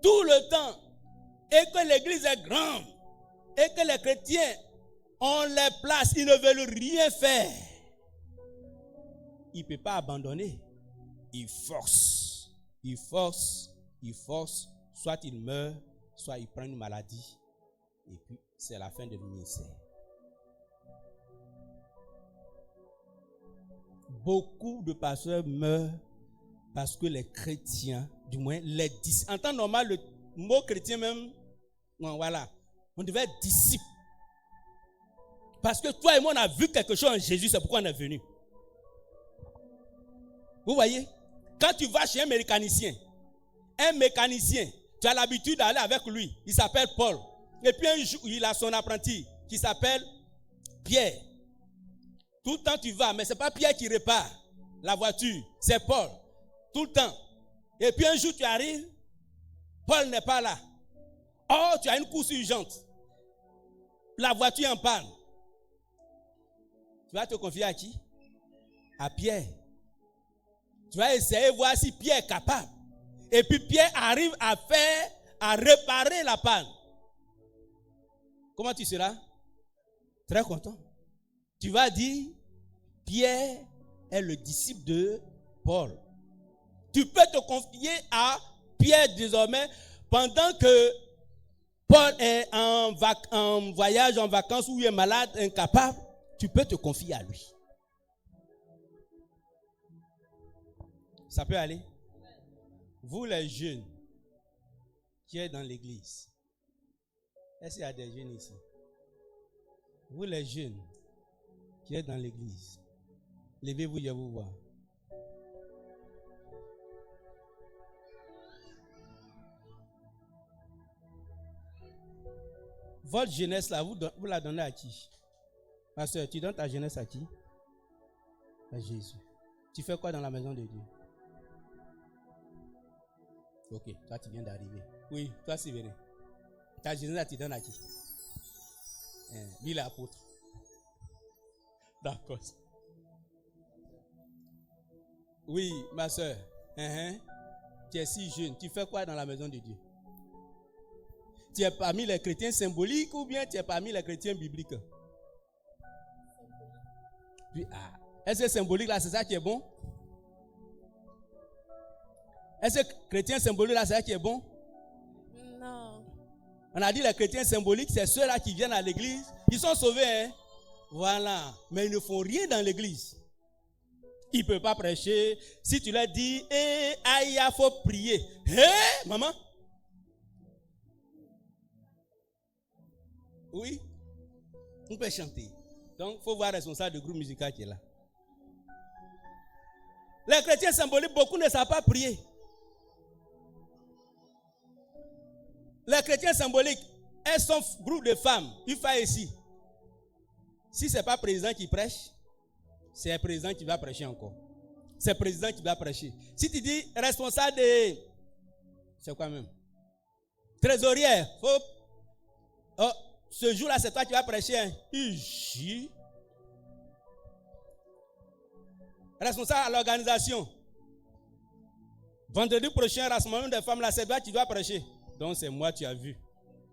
tout le temps, et que l'église est grande, et que les chrétiens ont les places, ils ne veulent rien faire, il ne peut pas abandonner. Il force, soit il meurt, soit il prend une maladie, et puis c'est la fin de ministère. Beaucoup de pasteurs meurent parce que les chrétiens, du moins les disciples, en temps normal, le mot chrétien même, non, voilà, on devait être disciple. Parce que toi et moi, on a vu quelque chose en Jésus, c'est pourquoi on est venu. Vous voyez, quand tu vas chez un mécanicien, tu as l'habitude d'aller avec lui, il s'appelle Paul. Et puis un jour, il a son apprenti qui s'appelle Pierre. Tout le temps tu vas, mais ce n'est pas Pierre qui répare la voiture, c'est Paul. Tout le temps. Et puis un jour tu arrives, Paul n'est pas là. Oh, tu as une course urgente. La voiture est en panne. Tu vas te confier à qui? À Pierre. Tu vas essayer de voir si Pierre est capable. Et puis Pierre arrive à réparer la panne. Comment tu seras? Très content. Tu vas dire, Pierre est le disciple de Paul. Tu peux te confier à Pierre désormais pendant que Paul est en voyage, en vacances, ou il est malade, incapable. Tu peux te confier à lui. Ça peut aller? Vous les jeunes qui êtes dans l'église, est-ce qu'il y a des jeunes ici? Vous les jeunes qui êtes dans l'église, levez-vous, je vais vous voir. Votre jeunesse là, vous la donnez à qui? Pasteur, tu donnes ta jeunesse à qui? À Jésus. Tu fais quoi dans la maison de Dieu? Ok, toi tu viens d'arriver. Oui, toi c'est vrai. Ta Jésus, tu donnes à qui? Lui, l'apôtre. D'accord. Oui, ma soeur. Tu es si jeune. Tu fais quoi dans la maison de Dieu? Tu es parmi les chrétiens symboliques ou bien tu es parmi les chrétiens bibliques? Puis, est-ce que symbolique là, c'est ça qui est bon? Est-ce que chrétien symbolique là, c'est ça qui est bon? Non. On a dit les chrétiens symboliques, c'est ceux-là qui viennent à l'église. Ils sont sauvés, hein? Voilà. Mais ils ne font rien dans l'église. Ils ne peuvent pas prêcher. Si tu leur dis, aïe, il faut prier. Maman? Oui? On peut chanter. Donc, il faut voir le responsable du groupe musical qui est là. Les chrétiens symboliques, beaucoup ne savent pas prier. Les chrétiens symboliques, elles sont groupe de femmes. Il fait ici. Si ce n'est pas le président qui prêche, c'est le président qui va prêcher encore. C'est le président qui va prêcher. Si tu dis responsable de... C'est quoi même? Trésorière. Oh, ce jour-là, c'est toi qui vas prêcher. Hein? Responsable à l'organisation. Vendredi prochain, rassemblement des femmes, là, c'est toi qui dois prêcher. Donc c'est moi, tu as vu.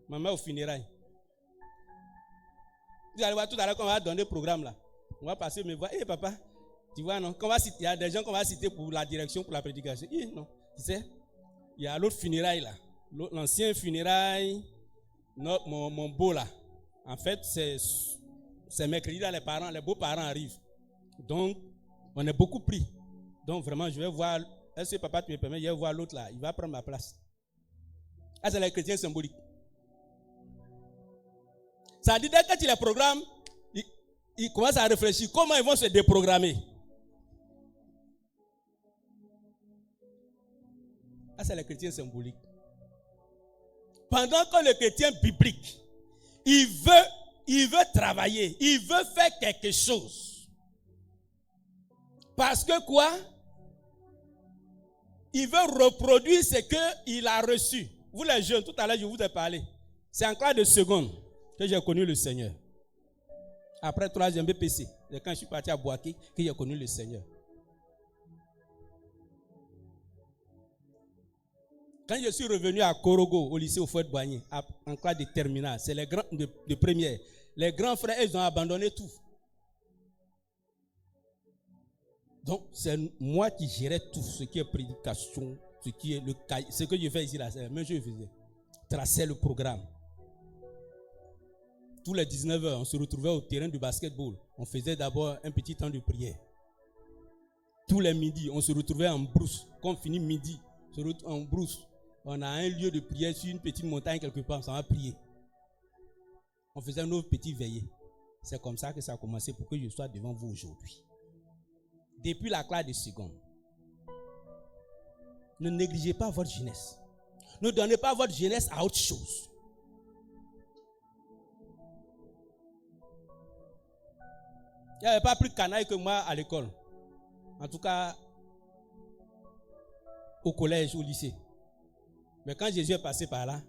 Maman au funérailles. Vous allez voir tout à l'heure qu'on va donner le programme là. On va passer me voir. Papa, tu vois non, il y a des gens qu'on va citer pour la direction, pour la prédication. Non, tu sais, il y a l'autre funérailles là. L'ancien funérailles, mon beau là. En fait, c'est mercredi là, les beaux-parents arrivent. Donc, on est beaucoup pris. Donc vraiment, je vais voir. Est-ce que papa tu me permets, je vais voir l'autre là. Il va prendre ma place. C'est les chrétiens symboliques. Ça dit, dès que tu les programmes, ils commencent à réfléchir comment ils vont se déprogrammer. C'est les chrétiens symboliques. Pendant que le chrétien biblique, il veut travailler, il veut faire quelque chose. Parce que quoi? Il veut reproduire ce qu'il a reçu. Vous les jeunes, tout à l'heure je vous ai parlé. C'est en classe de seconde que j'ai connu le Seigneur. Après 3e BPC, c'est quand je suis parti à Boaké que j'ai connu le Seigneur. Quand je suis revenu à Korogo, au lycée au Fouet-Boigny, en classe de terminale, c'est les grands de première. Les grands frères, ils ont abandonné tout. Donc, c'est moi qui gérais tout ce qui est prédication, ce qui est le cahier. Ce que je fais ici, là, c'est la même chose que je faisais. Tracer le programme. Tous les 19h, on se retrouvait au terrain du basketball. On faisait d'abord un petit temps de prière. Tous les midis, on se retrouvait en brousse. Quand on finit midi, on se retrouve en brousse. On a un lieu de prière sur une petite montagne quelque part, on s'en va prier. On faisait nos petits veillées. C'est comme ça que ça a commencé pour que je sois devant vous aujourd'hui. Depuis la classe de seconde. Ne négligez pas votre jeunesse. Ne donnez pas votre jeunesse à autre chose. Il n'y avait pas plus canaille que moi à l'école. En tout cas, au collège, au lycée. Mais quand Jésus est passé par là,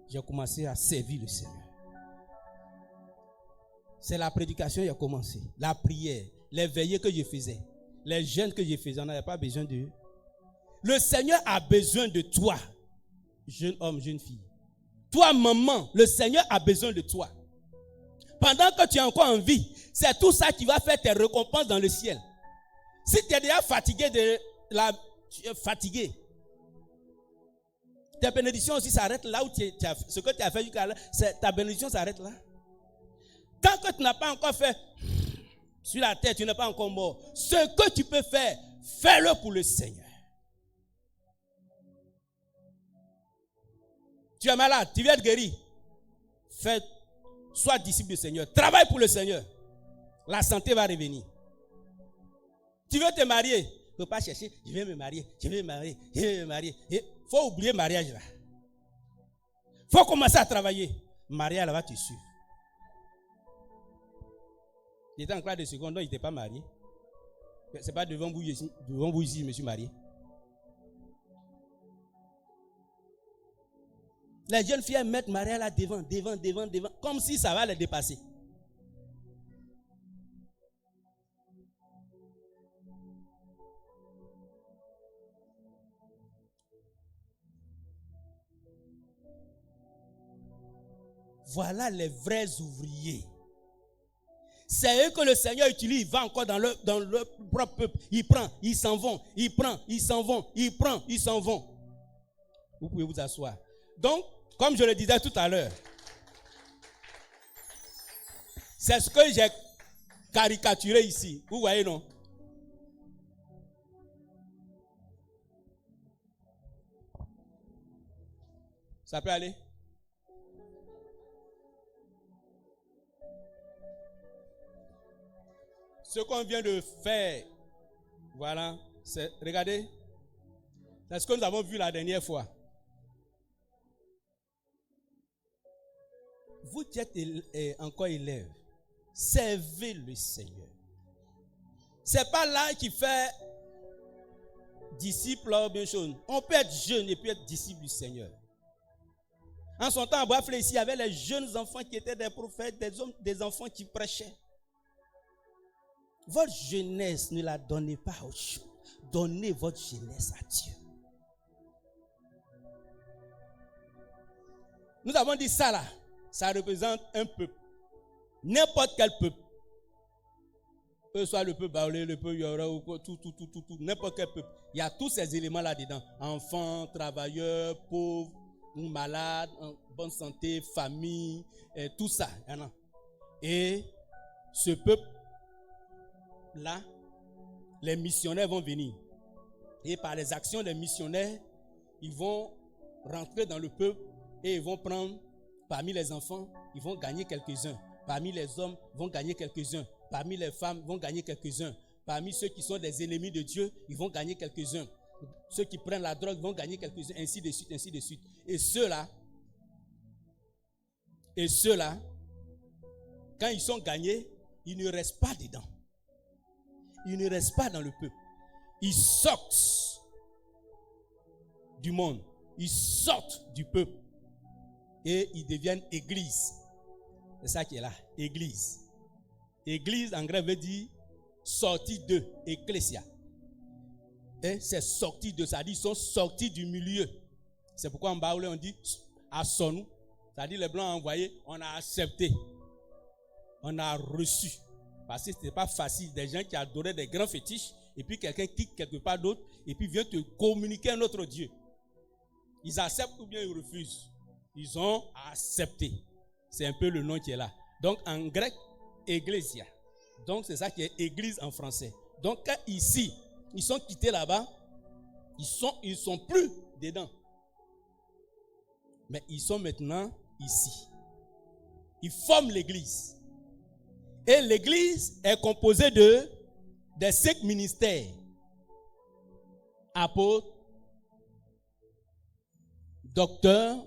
j'ai commencé à servir le Seigneur. C'est la prédication qui a commencé. La prière, les veillées que je faisais, les jeûnes que je faisais, on n'avait pas besoin d'eux. Le Seigneur a besoin de toi, jeune homme, jeune fille. Toi, maman, le Seigneur a besoin de toi. Pendant que tu es encore en vie, c'est tout ça qui va faire tes récompenses dans le ciel. Si tu es déjà fatigué tu es fatigué, ta bénédiction aussi s'arrête là où ce que tu as fait jusqu'à là, ta bénédiction s'arrête là. Tant que tu n'as pas encore fait sur la terre, tu n'es pas encore mort. Ce que tu peux faire, fais-le pour le Seigneur. Tu es malade, tu viens être guéri. Sois disciple du Seigneur. Travaille pour le Seigneur. La santé va revenir. Tu veux te marier, tu ne peux pas chercher, je vais me marier. Il faut oublier le mariage là. Il faut commencer à travailler. Maria, elle va te suivre. Il était en classe de seconde, donc il n'était pas marié. Ce n'est pas devant vous ici, je me suis marié. Les jeunes filles mettent Maria là devant, comme si ça va les dépasser. Voilà les vrais ouvriers. C'est eux que le Seigneur utilise. Il va encore dans leur propre peuple. Il prend, ils s'en vont. Il prend, ils s'en vont. Il prend, ils s'en vont. Vous pouvez vous asseoir. Donc, comme je le disais tout à l'heure, c'est ce que j'ai caricaturé ici. Vous voyez, non? Ça peut aller? Ce qu'on vient de faire, voilà, regardez, c'est ce que nous avons vu la dernière fois. Vous qui êtes encore élève, servez le Seigneur. C'est pas là qui fait disciple ou bien chose. On peut être jeune et puis être disciple du Seigneur. En son temps, à Bois-Fleur, ici, il y avait les jeunes enfants qui étaient des prophètes, des hommes, des enfants qui prêchaient. Votre jeunesse, ne la donnez pas aux choses. Donnez votre jeunesse à Dieu. Nous avons dit ça là. Ça représente un peuple. N'importe quel peuple. Que ce soit le peuple Baoulé, le peuple Yora, ou tout, n'importe quel peuple. Il y a tous ces éléments là-dedans. Enfants, travailleurs, pauvres, malades, en bonne santé, famille, tout ça. Et ce peuple là, les missionnaires vont venir. Et par les actions des missionnaires, ils vont rentrer dans le peuple et ils vont prendre parmi les enfants, ils vont gagner quelques-uns. Parmi les hommes, ils vont gagner quelques-uns. Parmi les femmes, ils vont gagner quelques-uns. Parmi ceux qui sont des ennemis de Dieu, ils vont gagner quelques-uns. Ceux qui prennent la drogue vont gagner quelques-uns, ainsi de suite, ainsi de suite. Et ceux-là, quand ils sont gagnés, ils ne restent pas dedans. Ils ne restent pas dans le peuple. Ils sortent du monde. Ils sortent du peuple. Et ils deviennent église. C'est ça qui est là. Église. Église en grec veut dire sortie de. Ecclesia. Et c'est sorti de. Ça dit ils sont sortis du milieu. C'est pourquoi en baoulé on dit assonou. Ça dit les blancs ont envoyé. On a accepté. On a reçu. Parce que ce n'était pas facile. Des gens qui adoraient des grands fétiches, et puis quelqu'un quitte quelque part d'autre, et puis vient te communiquer un autre Dieu. Ils acceptent ou bien ils refusent. Ils ont accepté. C'est un peu le nom qui est là. Donc en grec, Ecclesia. Donc c'est ça qui est église en français. Donc quand ici, ils sont quittés là-bas, ils sont plus dedans. Mais ils sont maintenant ici. Ils forment l'église. Et l'église est composée des 5 ministères. Apôtres, docteurs,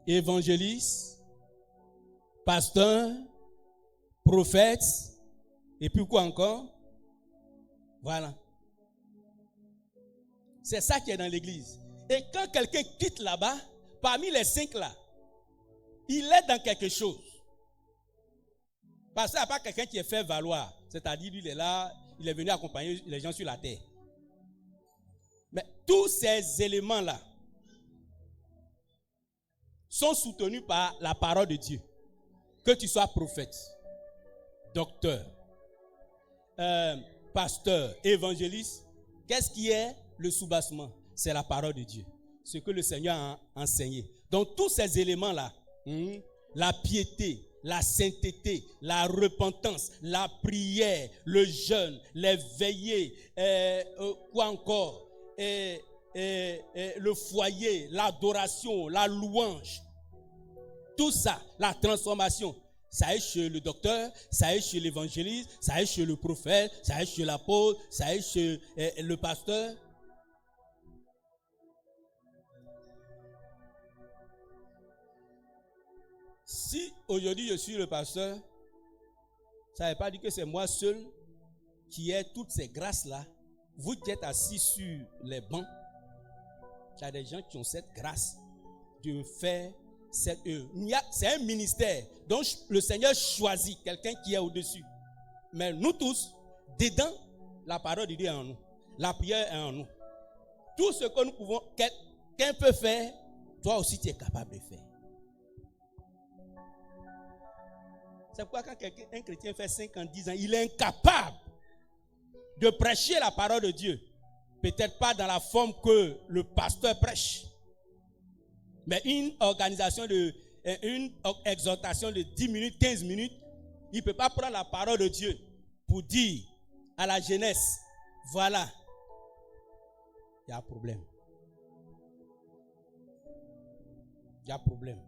évangélistes, pasteurs, prophètes, et puis quoi encore? Voilà. C'est ça qui est dans l'église. Et quand quelqu'un quitte là-bas, parmi les 5 là, il est dans quelque chose. Parce qu'il n'y a pas quelqu'un qui est fait valoir. C'est-à-dire, lui, il est là, il est venu accompagner les gens sur la terre. Mais tous ces éléments-là sont soutenus par la parole de Dieu. Que tu sois prophète, docteur, pasteur, évangéliste, qu'est-ce qui est le soubassement? C'est la parole de Dieu. Ce que le Seigneur a enseigné. Donc, tous ces éléments-là, la piété, la sainteté, la repentance, la prière, le jeûne, les veillées, quoi encore, le foyer, l'adoration, la louange, tout ça, la transformation, ça est chez le docteur, ça est chez l'évangéliste, ça est chez le prophète, ça est chez l'apôtre, ça est chez le pasteur. Si aujourd'hui je suis le pasteur, ça ne veut pas dire que c'est moi seul qui ai toutes ces grâces-là. Vous qui êtes assis sur les bancs, il y a des gens qui ont cette grâce. de faire cette œuvre. C'est un ministère. Donc le Seigneur choisit quelqu'un qui est au-dessus. Mais nous tous, dedans, la parole de Dieu est en nous. La prière est en nous. Tout ce que nous pouvons, quelqu'un peut faire, toi aussi tu es capable de faire. C'est pourquoi quand un chrétien fait 5 ans, 10 ans, il est incapable de prêcher la parole de Dieu. Peut-être pas dans la forme que le pasteur prêche. Mais une exhortation de 10 minutes, 15 minutes, il ne peut pas prendre la parole de Dieu pour dire à la jeunesse, voilà, il y a un problème. Il y a un problème.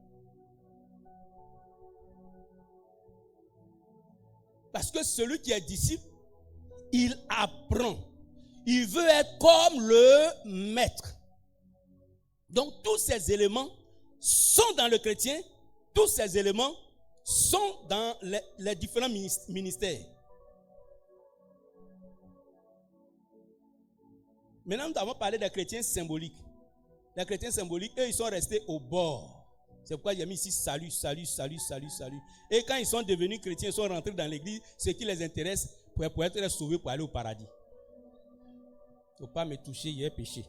Parce que celui qui est disciple, il apprend. Il veut être comme le maître. Donc tous ces éléments sont dans le chrétien. Tous ces éléments sont dans les différents ministères. Maintenant, nous avons parlé des chrétiens symboliques. Les chrétiens symboliques, eux, ils sont restés au bord. C'est pourquoi il y a mis ici salut, salut, salut, salut, salut. Et quand ils sont devenus chrétiens, ils sont rentrés dans l'église, ce qui les intéresse pour être sauvés, pour aller au paradis. Il ne faut pas me toucher, j'ai péché.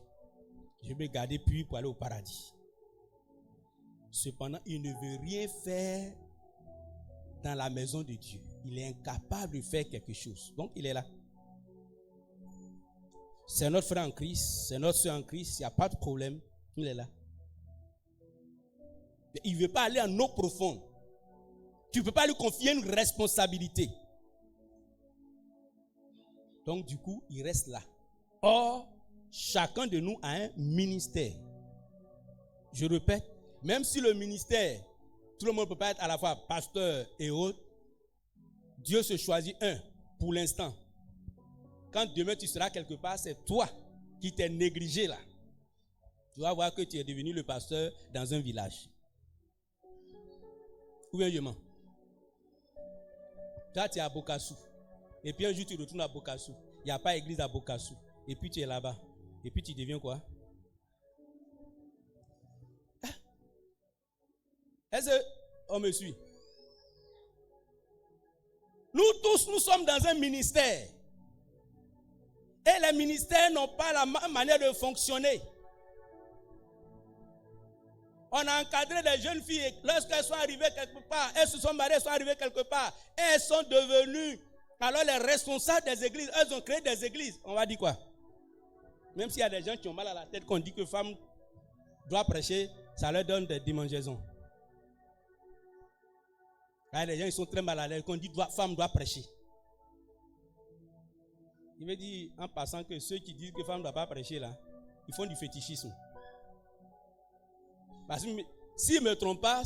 Je vais me garder pur pour aller au paradis. Cependant, il ne veut rien faire dans la maison de Dieu. Il est incapable de faire quelque chose. Donc, il est là. C'est notre frère en Christ, c'est notre soeur en Christ, il n'y a pas de problème. Il est là. Il ne veut pas aller en eau profonde. Tu ne peux pas lui confier une responsabilité. Donc du coup, il reste là. Or, chacun de nous a un ministère. Je répète, même si le ministère, tout le monde ne peut pas être à la fois pasteur et autre, Dieu se choisit un pour l'instant. Quand demain tu seras quelque part, c'est toi qui t'es négligé là. Tu vas voir que tu es devenu le pasteur dans un village. Ou bien Yéman. Toi, tu es à Bokassou. Et puis un jour, tu retournes à Bokassou. Il n'y a pas d'église à Bokassou. Et puis tu es là-bas. Et puis tu deviens quoi? Est-ce qu'on me suit? Nous tous, nous sommes dans un ministère. Et les ministères n'ont pas la même manière de fonctionner. On a encadré des jeunes filles, lorsqu'elles sont arrivées quelque part, elles se sont mariées, elles sont arrivées quelque part, elles sont devenues alors les responsables des églises, elles ont créé des églises. On va dire quoi? Même s'il y a des gens qui ont mal à la tête, qu'on dit que femme doit prêcher, ça leur donne des démangeaisons. Il y a des gens qui sont très mal à l'aise, qu'on dit femme doit prêcher. Il veut dire en passant que ceux qui disent que femme ne doit pas prêcher là, ils font du fétichisme. Parce que si je ne me trompe pas,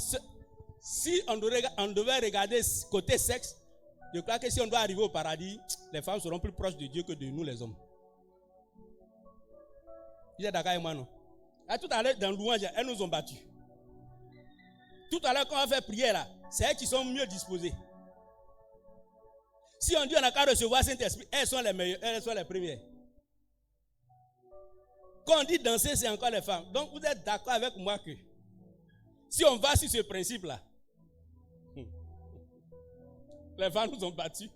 si on devait regarder côté sexe, je crois que si on doit arriver au paradis, les femmes seront plus proches de Dieu que de nous les hommes. Vous êtes d'accord avec moi, non? Et tout à l'heure, dans le louange, elles nous ont battus. Tout à l'heure, quand on fait prière là, c'est elles qui sont mieux disposées. Si on dit on n'a qu'à recevoir Saint-Esprit, elles sont les meilleures, elles sont les premières. Quand on dit danser, c'est encore les femmes. Donc vous êtes d'accord avec moi que si on va sur ce principe-là, les femmes nous ont battus.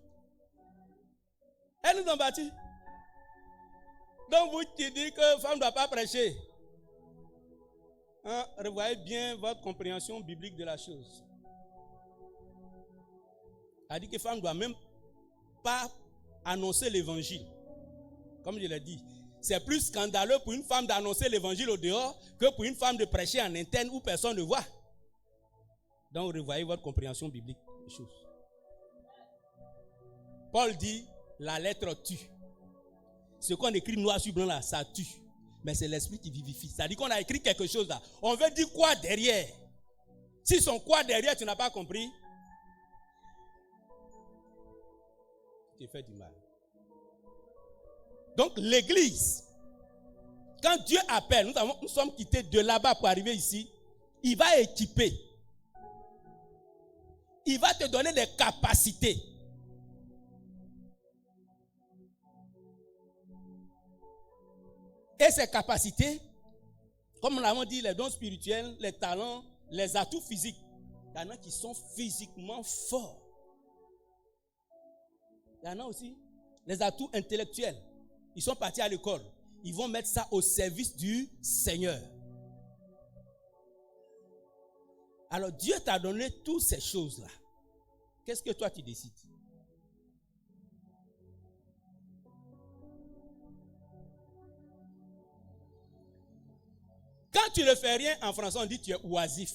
Elles nous ont battus. Donc vous qui dites que la femme ne doit pas prêcher, revoyez bien votre compréhension biblique de la chose. Elle dit que la femme ne doit même pas annoncer l'évangile. Comme je l'ai dit, c'est plus scandaleux pour une femme d'annoncer l'évangile au dehors que pour une femme de prêcher en interne où personne ne voit. Donc revoyez votre compréhension biblique des choses. Paul dit, la lettre tue. Ce qu'on écrit noir sur blanc là, ça tue. Mais c'est l'esprit qui vivifie. Ça dit qu'on a écrit quelque chose là. On veut dire quoi derrière? Si son quoi derrière, tu n'as pas compris, tu fais du mal. Donc l'église, quand Dieu appelle, nous sommes quittés de là-bas pour arriver ici, il va équiper. Il va te donner des capacités. Et ces capacités, Comme nous l'avons dit, les dons spirituels, les talents, les atouts physiques. Il y en a qui sont physiquement forts. Il y en a aussi les atouts intellectuels. Ils sont partis à l'école. Ils vont mettre ça au service du Seigneur. Alors Dieu t'a donné toutes ces choses-là. Qu'est-ce que toi tu décides? Quand tu ne fais rien, en français on dit tu es oisif.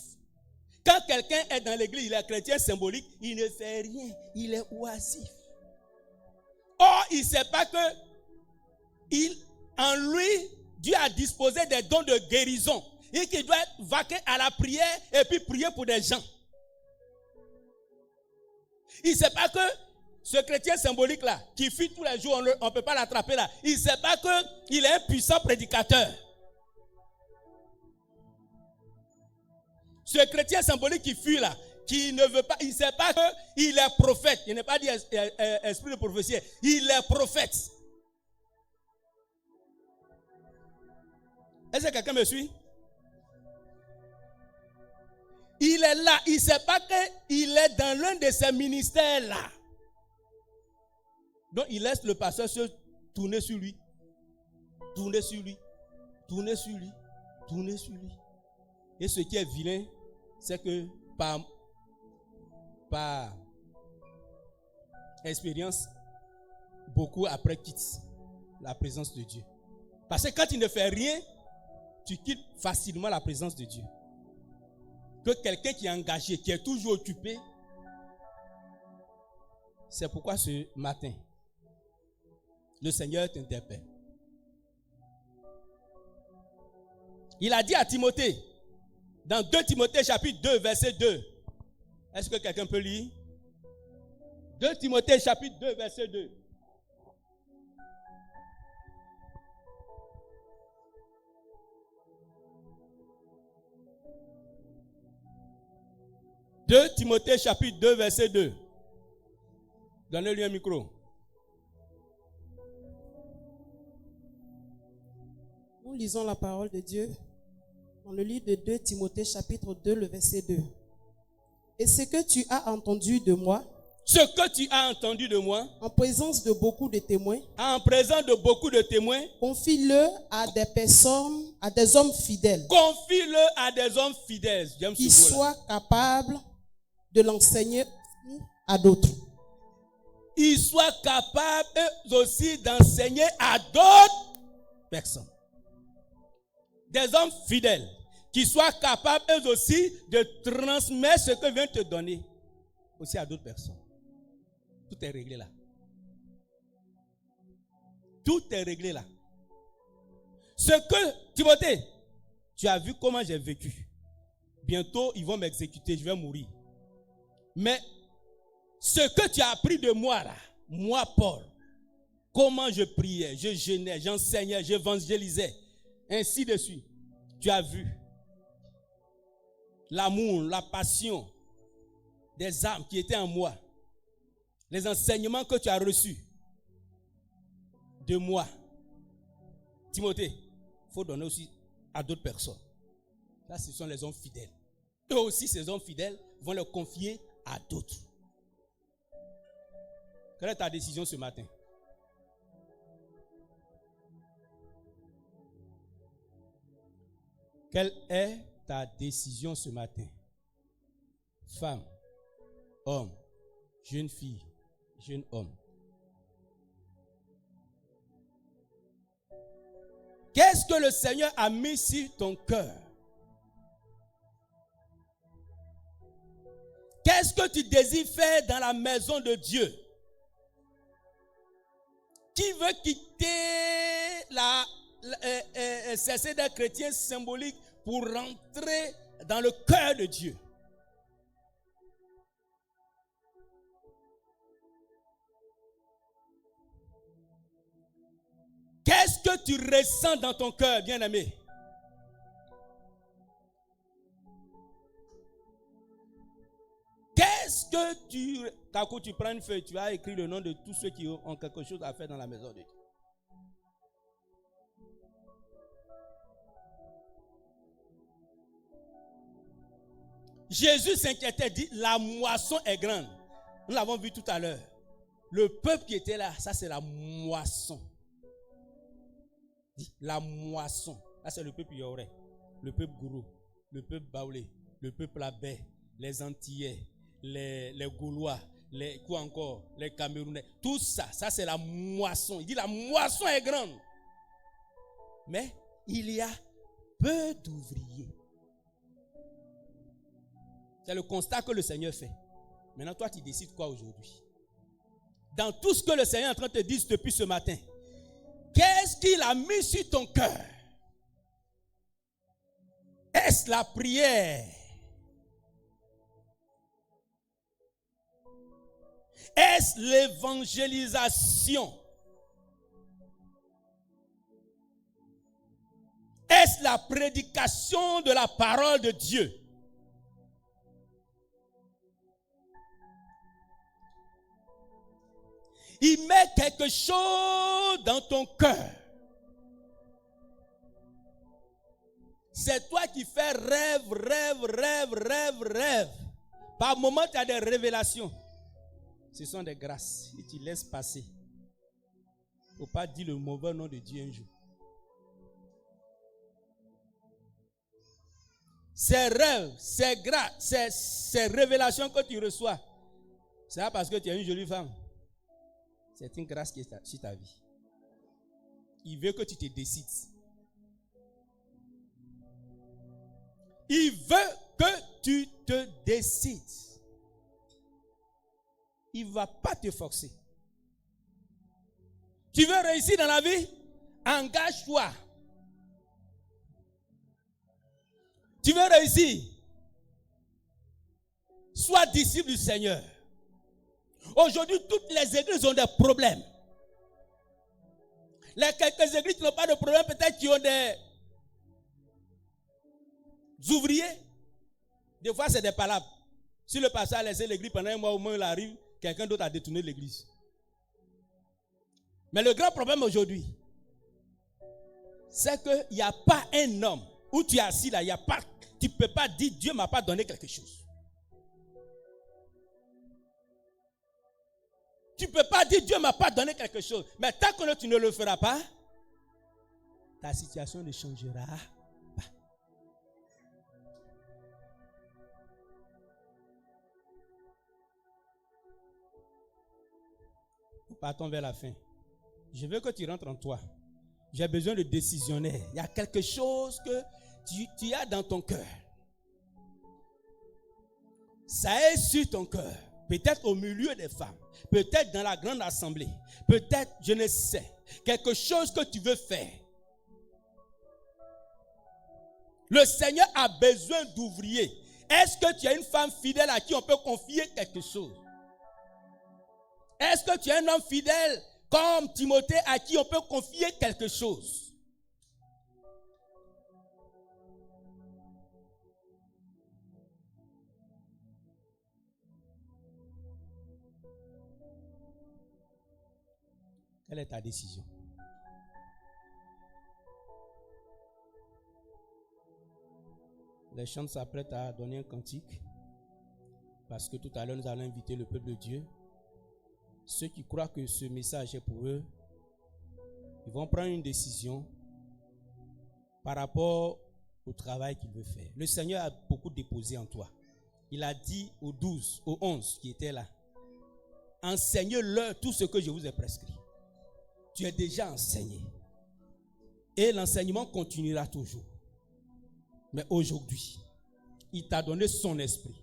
Quand quelqu'un est dans l'église, il est chrétien symbolique, il ne fait rien, il est oisif. Or, il ne sait pas que en lui, Dieu a disposé des dons de guérison et qu'il doit vaquer à la prière et puis prier pour des gens. Il ne sait pas que ce chrétien symbolique-là, qui fuit tous les jours, on ne peut pas l'attraper là, il ne sait pas qu'il est un puissant prédicateur. Ce chrétien symbolique qui fuit là, qui ne veut pas, il ne sait pas qu'il est prophète. Il n'est pas dit esprit de prophétie. Il est prophète. Est-ce que quelqu'un me suit? Il est là. Il ne sait pas qu'il est dans l'un de ces ministères-là. Donc il laisse le pasteur se tourner sur lui. Tourner sur lui. Tourner sur lui. Tourner sur lui. Et ce qui est vilain, c'est que par expérience, beaucoup après quittent la présence de Dieu. Parce que quand tu ne fais rien, tu quittes facilement la présence de Dieu. Que quelqu'un qui est engagé, qui est toujours occupé, c'est pourquoi ce matin, le Seigneur t'interpelle. Il a dit à Timothée, dans 2 Timothée chapitre 2, verset 2. Est-ce que quelqu'un peut lire? 2 Timothée chapitre 2, verset 2. « 2 Timothée chapitre 2, verset 2. Donnez-lui un micro. Nous lisons la parole de Dieu dans le livre de 2 Timothée chapitre 2, le verset 2. Et ce que tu as entendu de moi, Ce que tu as entendu de moi, en présence de beaucoup de témoins, en présence de beaucoup de témoins, confie-le à des personnes, à des hommes fidèles, confie-le à des hommes fidèles. J'aime qui ce mot-là. soient capables de l'enseigner à d'autres. Ils soient capables eux aussi d'enseigner à d'autres personnes. Des hommes fidèles qui soient capables eux aussi de transmettre ce que vient te donner aussi à d'autres personnes. Tout est réglé là. Tout est réglé là. Ce que, Timothée, tu as vu comment j'ai vécu. Bientôt, ils vont m'exécuter, je vais mourir. Mais ce que tu as appris de moi là, moi Paul, comment je priais, je jeûnais, j'enseignais, j'évangélisais, ainsi de suite. Tu as vu l'amour, la passion des âmes qui étaient en moi, les enseignements que tu as reçus de moi. Timothée, il faut donner aussi à d'autres personnes. Là, ce sont les hommes fidèles. Eux aussi, ces hommes fidèles vont le confier à d'autres. Quelle est ta décision ce matin? Quelle est ta décision ce matin? Femme, homme, jeune fille, jeune homme. Qu'est-ce que le Seigneur a mis sur ton cœur? Qu'est-ce que tu désires faire dans la maison de Dieu? Qui veut quitter cesser d'être chrétien symbolique pour rentrer dans le cœur de Dieu? Qu'est-ce que tu ressens dans ton cœur, bien-aimé? Qu'est-ce que tu... D'un coup, tu prends une feuille, tu as écrit le nom de tous ceux qui ont quelque chose à faire dans la maison de Dieu. Jésus s'inquiétait, dit, la moisson est grande. Nous l'avons vu tout à l'heure. Le peuple qui était là, ça c'est la moisson. La moisson. Là c'est le peuple Yoré, le peuple Gourou, le peuple Baoulé, le peuple Abé, les Antillais, les Gaulois, quoi encore, les Camerounais. Tout ça, ça c'est la moisson. Il dit la moisson est grande. Mais il y a peu d'ouvriers. C'est le constat que le Seigneur fait. Maintenant, toi, tu décides quoi aujourd'hui? Dans tout ce que le Seigneur est en train de te dire depuis ce matin, qu'est-ce qu'il a mis sur ton cœur? Est-ce la prière? Est-ce l'évangélisation? Est-ce la prédication de la parole de Dieu? Il met quelque chose dans ton cœur. C'est toi qui fais rêve. Par moment, tu as des révélations. Ce sont des grâces. Et tu laisses passer. Il ne faut pas dire le mauvais nom de Dieu un jour. Ces rêves, ces grâces, ces révélations que tu reçois, c'est pas parce que tu es une jolie femme. C'est une grâce qui est sur ta vie. Il veut que tu te décides. Il veut que tu te décides. Il ne va pas te forcer. Tu veux réussir dans la vie? Engage-toi. Tu veux réussir? Sois disciple du Seigneur. Aujourd'hui, toutes les églises ont des problèmes. Les quelques églises qui n'ont pas de problème, peut-être qui ont des ouvriers. Des fois, c'est des palabres. Si le pasteur a laissé l'église pendant un mois, au moins il arrive, quelqu'un d'autre a détourné l'église. Mais le grand problème aujourd'hui, c'est qu'il n'y a pas un homme où tu es assis là, tu ne peux pas dire Dieu ne m'a pas donné quelque chose. Tu ne peux pas dire Dieu ne m'a pas donné quelque chose. Mais tant que tu ne le feras pas, ta situation ne changera pas. Nous partons vers la fin. Je veux que tu rentres en toi. J'ai besoin de décisionnaires. Il y a quelque chose que tu as dans ton cœur. Ça est sur ton cœur. Peut-être au milieu des femmes. Peut-être dans la grande assemblée. Peut-être, je ne sais. Quelque chose que tu veux faire. Le Seigneur a besoin d'ouvriers. Est-ce que tu as une femme fidèle à qui on peut confier quelque chose? Est-ce que tu as un homme fidèle comme Timothée à qui on peut confier quelque chose? Quelle est ta décision? Les chants s'apprêtent à donner un cantique parce que tout à l'heure nous allons inviter le peuple de Dieu. Ceux qui croient que ce message est pour eux, ils vont prendre une décision par rapport au travail qu'ils veulent faire. Le Seigneur a beaucoup déposé en toi. Il a dit aux 12, aux 11 qui étaient là, enseignez-leur tout ce que je vous ai prescrit. Tu es déjà enseigné. Et l'enseignement continuera toujours. Mais aujourd'hui, il t'a donné son esprit.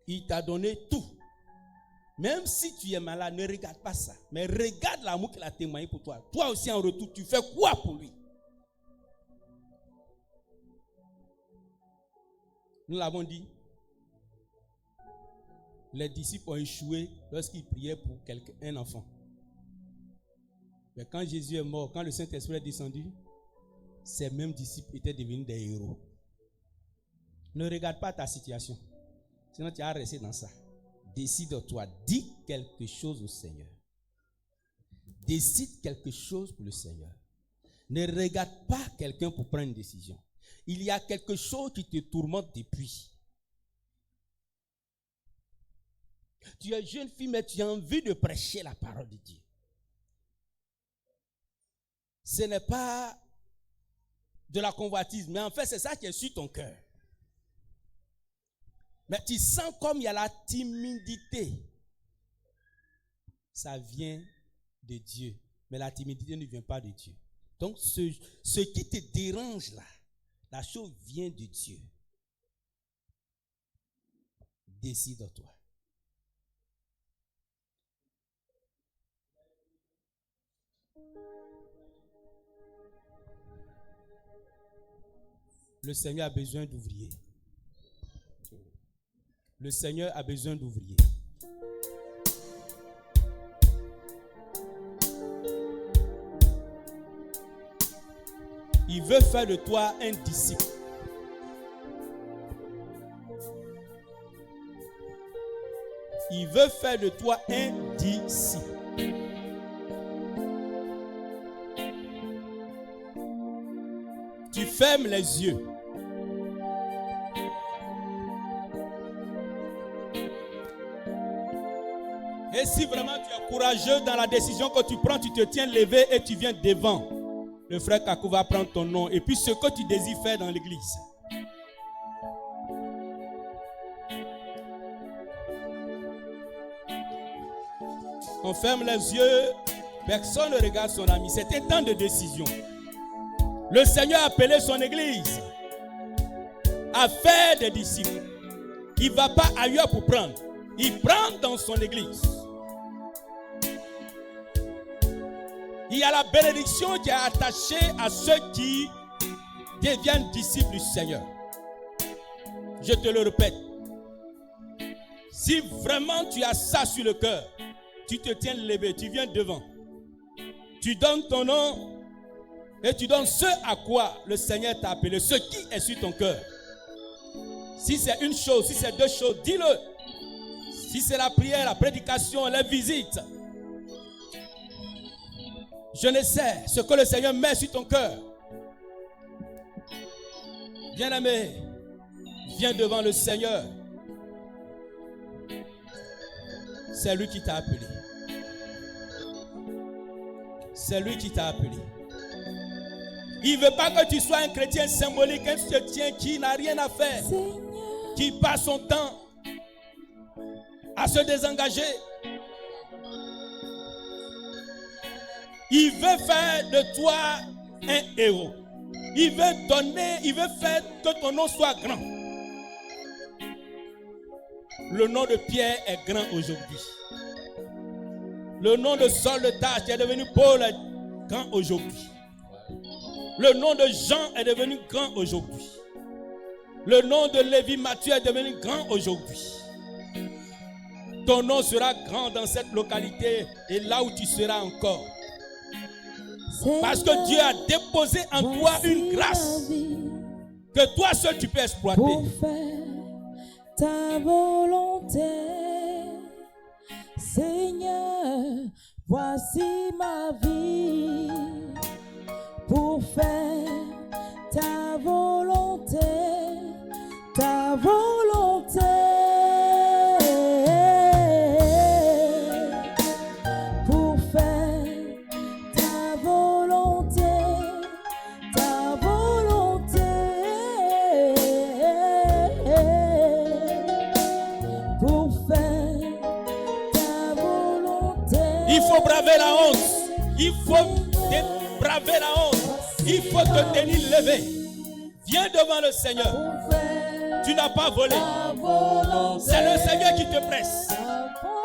Il t'a donné tout. Même si tu es malade, ne regarde pas ça. Mais regarde l'amour qu'il a témoigné pour toi. Toi aussi en retour, tu fais quoi pour lui? Nous l'avons dit. Les disciples ont échoué lorsqu'ils priaient pour un enfant. Mais quand Jésus est mort, quand le Saint-Esprit est descendu, ces mêmes disciples étaient devenus des héros. Ne regarde pas ta situation. Sinon tu vas rester dans ça. Décide-toi. Dis quelque chose au Seigneur. Décide quelque chose pour le Seigneur. Ne regarde pas quelqu'un pour prendre une décision. Il y a quelque chose qui te tourmente depuis. Tu es jeune fille, mais tu as envie de prêcher la parole de Dieu. Ce n'est pas de la convoitise, mais en fait, c'est ça qui est sur ton cœur. Mais tu sens comme il y a la timidité. Ça vient de Dieu. Mais la timidité ne vient pas de Dieu. Donc, ce qui te dérange là, la chose vient de Dieu. Décide-toi. Le Seigneur a besoin d'ouvriers. Le Seigneur a besoin d'ouvriers. Il veut faire de toi un disciple. Il veut faire de toi un disciple. Tu fermes les yeux. Et si vraiment tu es courageux dans la décision que tu prends, tu te tiens levé et tu viens devant. Le frère Kakou va prendre ton nom et puis ce que tu désires faire dans l'église. On ferme les yeux, personne ne regarde son ami. C'est un temps de décision. Le Seigneur a appelé son église à faire des disciples. Il ne va pas ailleurs pour prendre. Il prend dans son église. Il y a la bénédiction qui est attachée à ceux qui deviennent disciples du Seigneur. Je te le répète. Si vraiment tu as ça sur le cœur, tu te tiens levé, tu viens devant. Tu donnes ton nom et tu donnes ce à quoi le Seigneur t'a appelé, ce qui est sur ton cœur. Si c'est une chose, si c'est deux choses, dis-le. Si c'est la prière, la prédication, les visites. Je ne sais ce que le Seigneur met sur ton cœur. Bien-aimé, viens devant le Seigneur. C'est lui qui t'a appelé. C'est lui qui t'a appelé. Il ne veut pas que tu sois un chrétien symbolique, un chrétien qui n'a rien à faire, qui passe son temps à se désengager. Il veut faire de toi un héros. Il veut donner, il veut faire que ton nom soit grand. Le nom de Pierre est grand aujourd'hui. Le nom de Saul de Tarse qui est devenu Paul est grand aujourd'hui. Le nom de Jean est devenu grand aujourd'hui. Le nom de Lévi Matthieu est devenu grand aujourd'hui. Ton nom sera grand dans cette localité et là où tu seras encore. Parce que Dieu a déposé en toi une grâce que toi seul tu peux exploiter. Pour faire ta volonté, Seigneur, voici ma vie. Pour faire ta volonté, ta volonté. Pour faire ta volonté, ta volonté. Pour faire ta volonté. Il faut braver la honte. Il faut braver la honte. Il faut te tenir levé. Viens devant le Seigneur. Tu n'as pas volé. C'est le Seigneur qui te presse.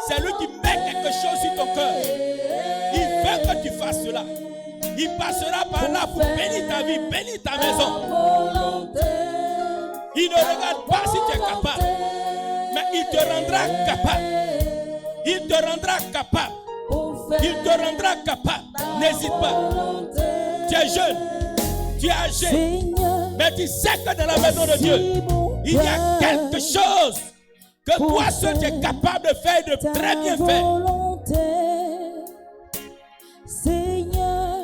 C'est lui qui met quelque chose sur ton cœur. Il veut que tu fasses cela. Il passera par là pour bénir ta vie, bénir ta maison. Il ne regarde pas si tu es capable, mais il te rendra capable. Il te rendra capable. Il te rendra capable. N'hésite pas. Tu es jeune, tu es âgé, mais tu sais que dans la maison de Dieu, il y a quelque chose que toi seul tu es capable de faire et de très bien faire. Seigneur,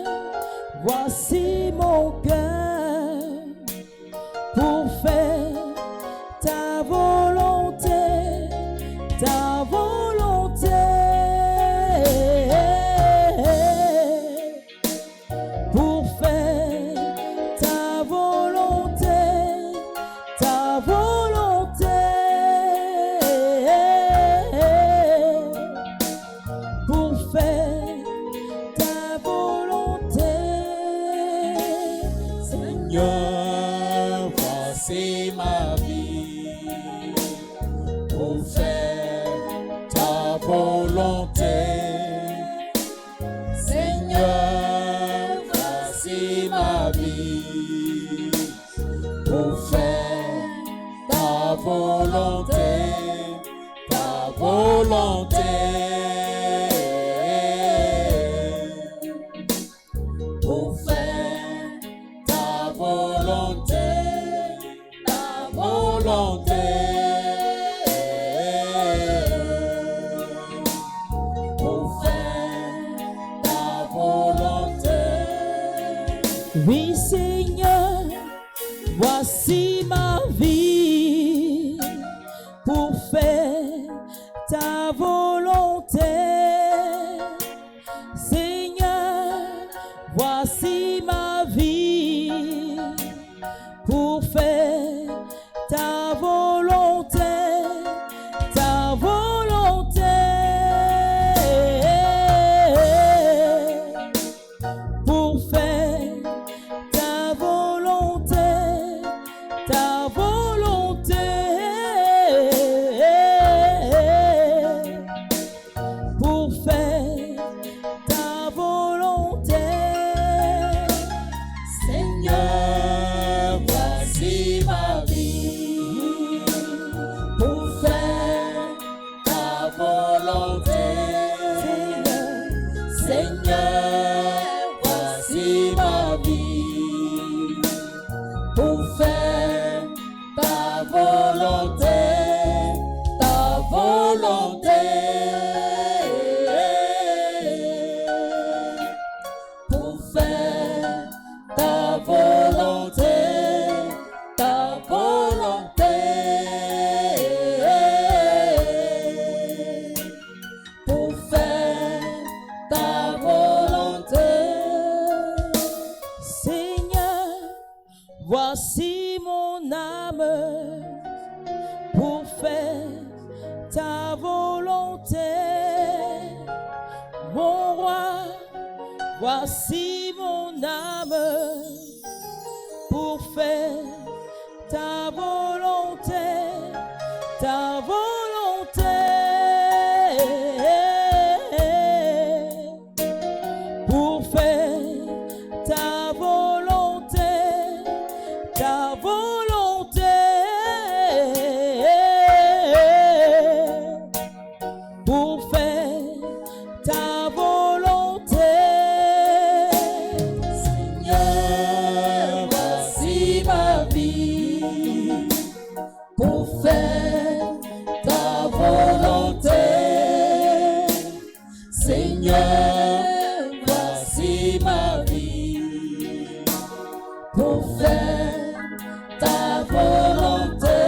voici mon cœur pour faire ta volonté, ta volonté. pour faire ta volonté. Seigneur, voici ma vie pour faire ta volonté, ta volonté. Pour faire ta volonté, ta volonté. Pour faire ta volonté. Oui, Seigneur, voici ma vie pour faire ta volonté. Seigneur, voici ma vie pour faire ta volonté, ta volonté. Pour faire ta volonté, ta volonté. Pour faire ta volonté. Seigneur, voici ma vie pour faire ta volonté. Seigneur, voici ma vie pour faire ta volonté, ta volonté. Pour faire ta volonté, ta volonté. Pour faire ta volonté. Seigneur, voici mon âme pour faire ta volonté. Mon roi, voici mon âme pour faire ta volonté, ta volonté. Pour faire ta volonté, ta volonté. Pour faire ta volonté. Seigneur, voici ma vie pour faire ta volonté. Seigneur, voici ma vie pour faire ta volonté,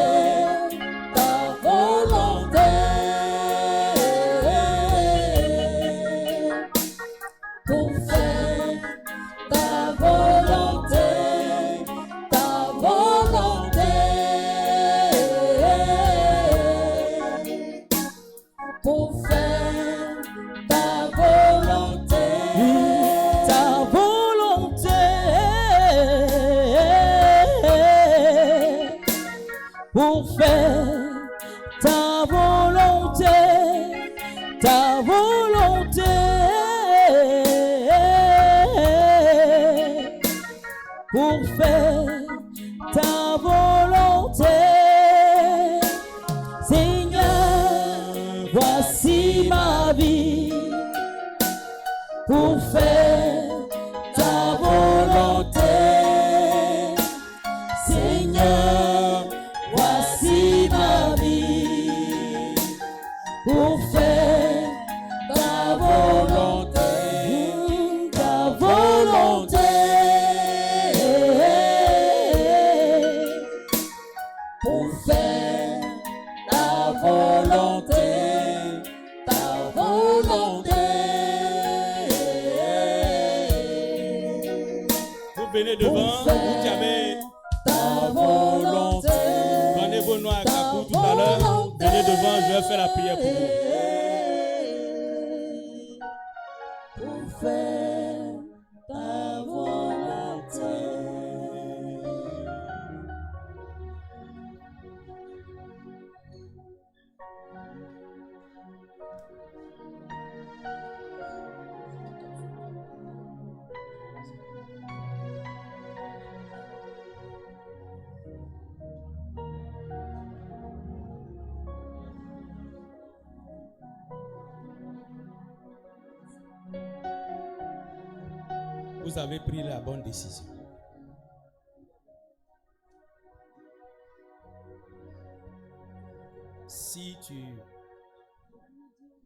ta volonté. Pour faire ta volonté, ta volonté. Pour faire ta volonté, ta volonté. Pour faire ta volonté, ta volonté. Pour faire ta volonté. Seigneur, voici ma vie pour faire ta volonté. Seigneur, voici ma vie pour faire ta volonté, ta volonté. Pour faire ta volonté, ta volonté. Vous venez devant, vous qui avez ta volonté. prenez vos noix à Kakou tout à l'heure. Venez devant, je vais faire la prière pour vous. Pour faire ta volonté. vous avez pris la bonne décision. Si tu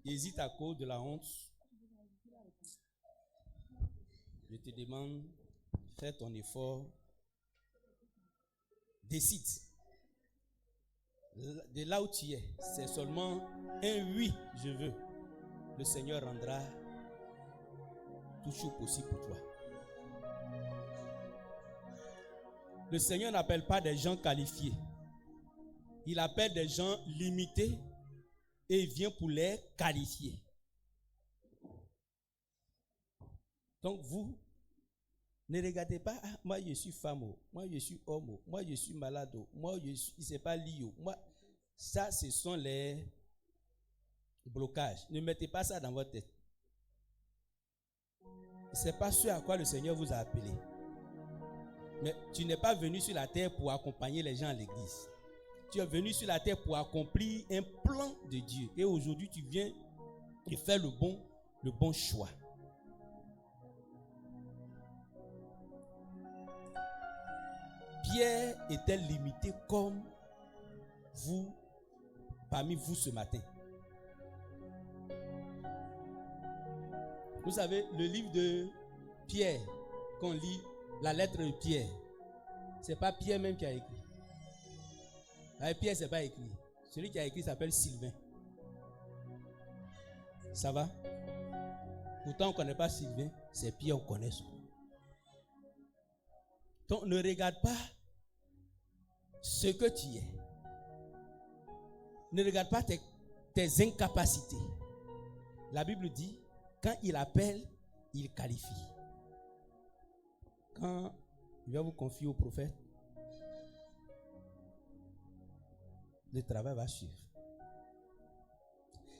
hésites à cause de la honte, je te demande, fais ton effort, décide. De là où tu es, c'est seulement un oui, je veux. Le Seigneur rendra tout chose possible pour toi. Le Seigneur n'appelle pas des gens qualifiés. Il appelle des gens limités et il vient pour les qualifier. Donc vous, ne regardez pas, ah, moi je suis femme, moi je suis homme, moi je suis malade, moi je suis, c'est pas lié. Moi, ça ce sont les blocages. Ne mettez pas ça dans votre tête. C'est pas ce à quoi le Seigneur vous a appelé. Mais tu n'es pas venu sur la terre pour accompagner les gens à l'église. Tu es venu sur la terre pour accomplir un plan de Dieu. Et aujourd'hui, tu viens de faire le bon choix. Pierre était limité comme vous, parmi vous ce matin. Vous savez, le livre de Pierre, qu'on lit, la lettre de Pierre, c'est pas Pierre même qui a écrit. Avec Pierre, c'est pas écrit. Celui qui a écrit s'appelle Sylvain. Ça va? Pourtant, on ne connaît pas Sylvain, c'est Pierre, on connaît son nom. Donc, ne regarde pas ce que tu es. Ne regarde pas tes incapacités. La Bible dit, quand il appelle, il qualifie. Quand il va vous confier au prophète, le travail va suivre.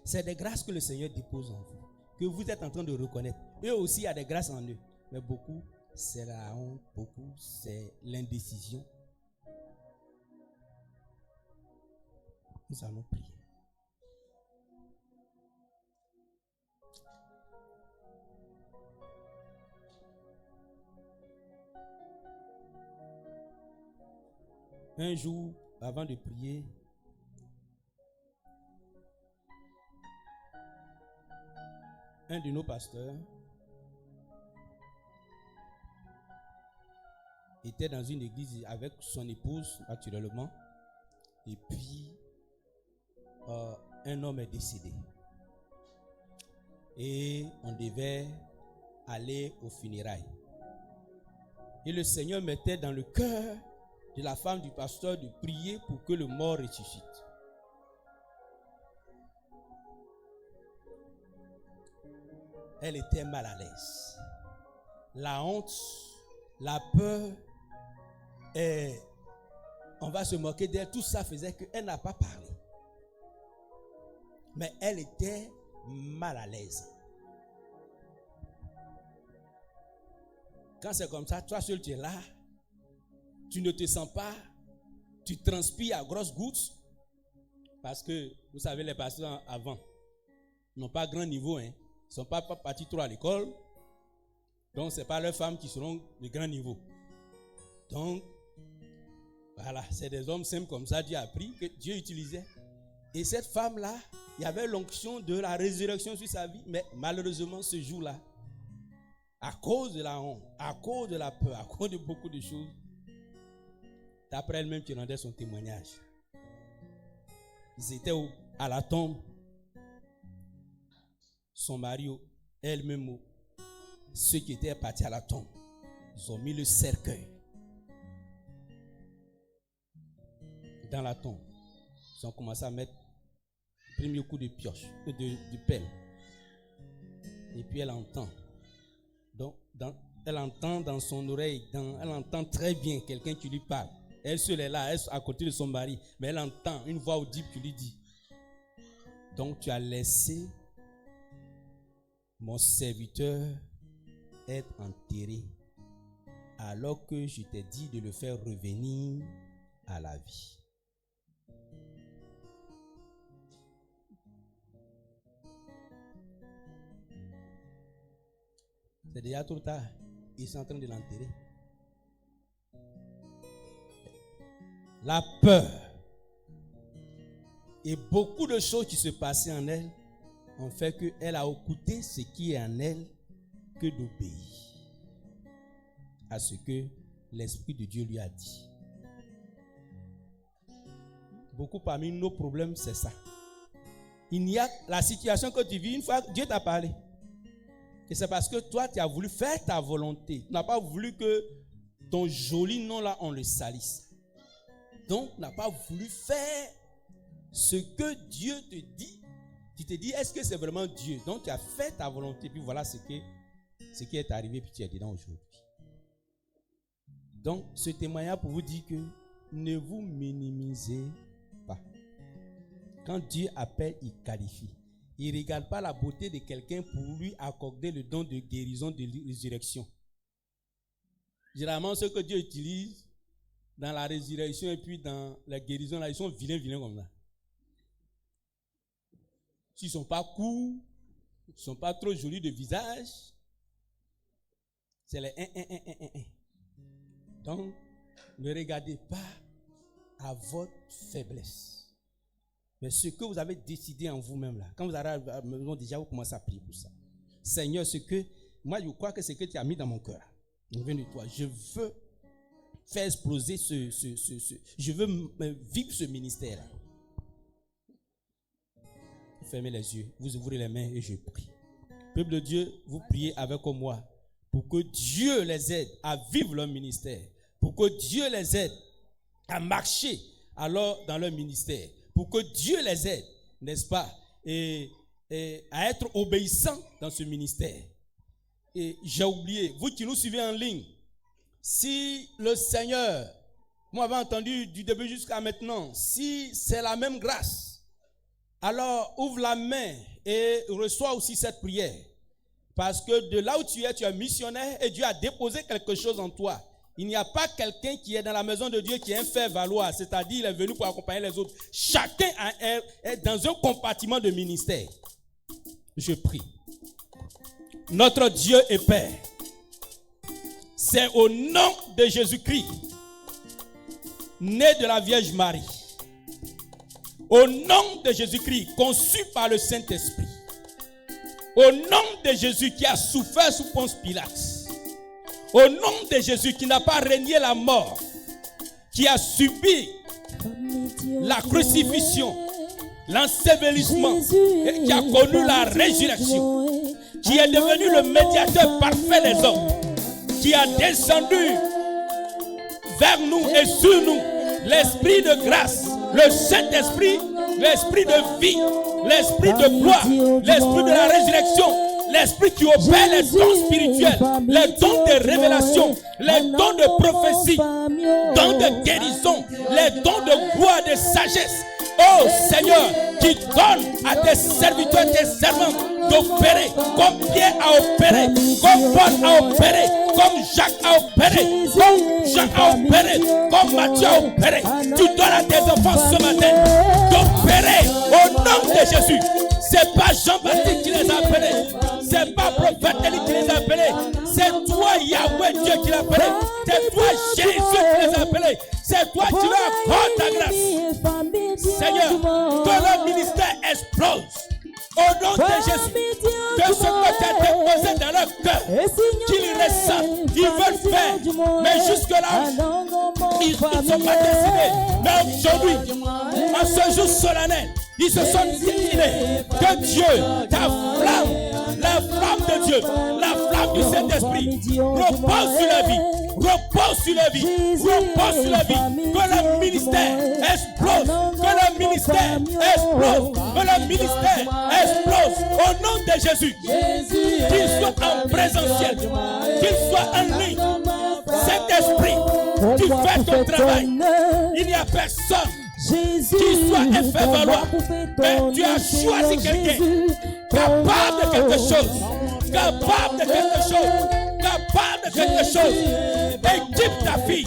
C'est des grâces que le Seigneur dépose en vous, que vous êtes en train de reconnaître. Eux aussi, il y a des grâces en eux. Mais beaucoup, c'est la honte, beaucoup, c'est l'indécision. Nous allons prier. Un jour, avant de prier, un de nos pasteurs était dans une église avec son épouse, naturellement, et puis un homme est décédé. Et on devait aller aux funérailles. Et le Seigneur mettait dans le cœur de la femme du pasteur de prier pour que le mort ressuscite. Elle était mal à l'aise. La honte, la peur, et on va se moquer d'elle. Tout ça faisait qu'elle n'a pas parlé. Mais elle était mal à l'aise. Quand c'est comme ça, toi seul tu es là, tu ne te sens pas, tu transpires à grosses gouttes, parce que vous savez, les pasteurs avant n'ont pas grand niveau, hein. Ils ne sont pas partis trop à l'école, donc ce n'est pas leurs femmes qui seront de grand niveau. Donc, voilà, c'est des hommes simples comme ça, Dieu a appris, que Dieu utilisait. Et cette femme-là, il y avait l'onction de la résurrection sur sa vie, mais malheureusement, ce jour-là, à cause de la honte, à cause de la peur, à cause de beaucoup de choses, d'après elle-même qui rendait son témoignage. Ils étaient à la tombe. Son mari, elle-même, ceux qui étaient partis à la tombe, ils ont mis le cercueil dans la tombe. Ils ont commencé à mettre le premier coup de pioche, de pelle. Et puis elle entend. Donc, elle entend dans son oreille, elle entend très bien quelqu'un qui lui parle. Elle seule est là, elle est à côté de son mari, mais elle entend une voix audible qui lui dit: donc tu as laissé mon serviteur être enterré alors que je t'ai dit de le faire revenir à la vie. C'est déjà trop tard. ils sont en train de l'enterrer. La peur et beaucoup de choses qui se passaient en elle ont fait qu'elle a écouté ce qui est en elle que d'obéir à ce que l'Esprit de Dieu lui a dit. Beaucoup parmi nos problèmes, c'est ça. Il y a la situation que tu vis, une fois Dieu t'a parlé. Et c'est parce que toi, tu as voulu faire ta volonté. Tu n'as pas voulu que ton joli nom là, on le salisse. Donc, tu n'as pas voulu faire ce que Dieu te dit. Tu te dis, est-ce que c'est vraiment Dieu? Donc, tu as fait ta volonté. Puis voilà ce qui est arrivé. Puis tu es dedans aujourd'hui. Donc, ce témoignage pour vous dire que ne vous minimisez pas. Quand Dieu appelle, il qualifie. Il ne regarde pas la beauté de quelqu'un pour lui accorder le don de guérison, de résurrection. Généralement, ceux que Dieu utilise dans la résurrection et puis dans la guérison, là, ils sont vilains comme ça. S'ils ne sont pas courts, ils ne sont pas trop jolis de visage, c'est les Donc, ne regardez pas à votre faiblesse. Mais ce que vous avez décidé en vous-même là, quand vous arrivez à la maison, déjà vous commencez à prier pour ça. Seigneur, moi je crois que ce que tu as mis dans mon cœur, il vient de toi. Je veux faire exploser je veux vivre ce ministère. Vous fermez les yeux, vous ouvrez les mains et je prie. Peuple de Dieu, vous priez avec moi pour que Dieu les aide à vivre leur ministère, pour que Dieu les aide à marcher alors dans leur ministère, pour que Dieu les aide, n'est-ce pas, et à être obéissants dans ce ministère. Et j'ai oublié, vous qui nous suivez en ligne, si le Seigneur, moi j'avais entendu du début jusqu'à maintenant, si c'est la même grâce, alors ouvre la main et reçois aussi cette prière. Parce que de là où tu es missionnaire et Dieu a déposé quelque chose en toi. Il n'y a pas quelqu'un qui est dans la maison de Dieu qui est un faire valoir, c'est-à-dire il est venu pour accompagner les autres. Chacun est dans un compartiment de ministère. Je prie. Notre Dieu et Père, c'est au nom de Jésus-Christ, né de la Vierge Marie, au nom de Jésus-Christ, conçu par le Saint-Esprit, au nom de Jésus qui a souffert sous Ponce Pilate, au nom de Jésus qui n'a pas régné la mort, qui a subi la crucifixion, l'ensevelissement, et qui a connu la résurrection, qui est devenu le médiateur parfait des hommes, qui a descendu vers nous et sur nous l'esprit de grâce, le Saint-Esprit, l'esprit de vie, l'esprit de gloire, l'esprit de la résurrection, l'esprit qui opère les dons spirituels, les dons de révélation, les dons de prophétie, dons de guérison, les dons de gloire, de sagesse. Oh Seigneur, qui donne à tes serviteurs, tes servants d'opérer comme Pierre a opéré, comme Paul a opéré, comme Jacques a opéré, comme Jean a opéré, comme Matthieu a opéré. Tu donnes à tes enfants ce matin d'opérer au nom de Jésus. C'est pas Jean-Baptiste qui les a appelés, c'est pas prophète Élie qui les a appelés, c'est toi Yahweh Dieu qui l'a appelé, c'est toi Jésus qui les a appelés, c'est toi qui leur accorde ta grâce. Seigneur, que leur ministère explose au nom de Jésus, que ce que tu as déposé dans leur cœur, qu'ils ressentent, ils veulent faire, mais jusque-là, ils ne sont pas décidés. Mais aujourd'hui, en ce jour solennel, ils se sont décidés que Dieu, ta flamme, la flamme de Dieu, la flamme du Saint-Esprit, repose sur la vie, repose sur la vie, repose sur la vie, que le ministère explose, que le ministère explose, que le ministère explose au nom de Jésus, qu'il soit en présentiel, qu'il soit en ligne. Saint-Esprit, tu fais ton travail, il n'y a personne qui soit un fait valoir, mais tu as choisi quelqu'un capable de quelque chose, capable de quelque chose, parle de quelque chose, équipe ta fille,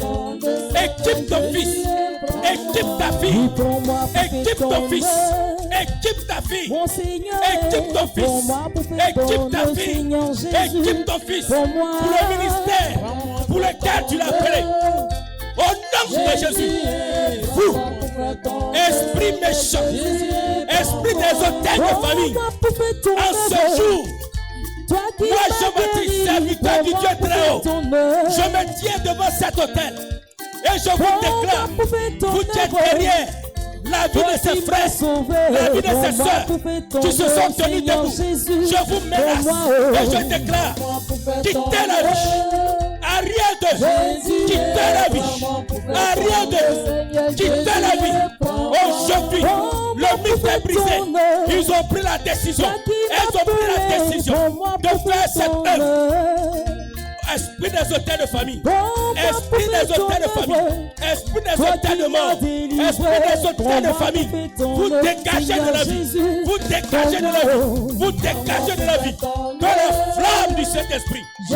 équipe ton fils, équipe ta fille, équipe ton fils, équipe ta fille, Mon Seigneur, équipe ton fils, pour moi, pour faire équipe ton ta œuvre, fille, Seigneur Jésus. équipe ton fils, Pour moi, pour le ministère pour lequel tu l'as appelé. Au nom de Jésus, vous, esprit méchant, esprit des hôtels de famille, en ce jour, moi Jean-Baptiste, serviteur du Dieu très haut, je me tiens devant cet hôtel et je vous déclare, vous êtes derrière la vie de ses frères, la vie de ses soeurs qui se sont tenus debout. Je vous menace et je déclare, quittez la vie, à rien de quitter la vie, à rien de quitter la vie. Aujourd'hui, le mythe est brisé. Ils ont pris la décision, elles ont pris la décision de faire cette œuvre. Esprit des hôtels de famille, esprit des hôtels de famille, esprit des hôtels de mort, esprit des hôtels de famille, vous dégagez de la vie, vous dégagez de la vie, vous dégagez de la vie. Que la flamme du Saint-Esprit les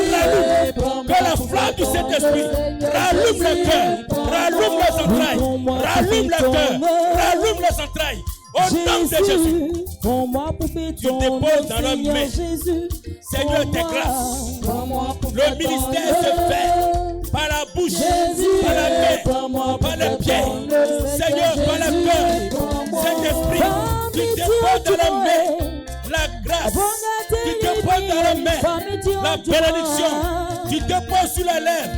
rallume, que la flamme du Saint-Esprit rallume le cœur, rallume les entrailles, rallume le cœur, rallume les entrailles. Au nom de Jésus, tu déposes dans leurs mains, Seigneur, tes grâces. Le ministère se fait par la bouche, par la main, par les pieds. Seigneur, par le cœur. Saint-Esprit, tu déposes dans la main la grâce. Tu déposes dans la main la bénédiction. Tu déposes sur la lèvre.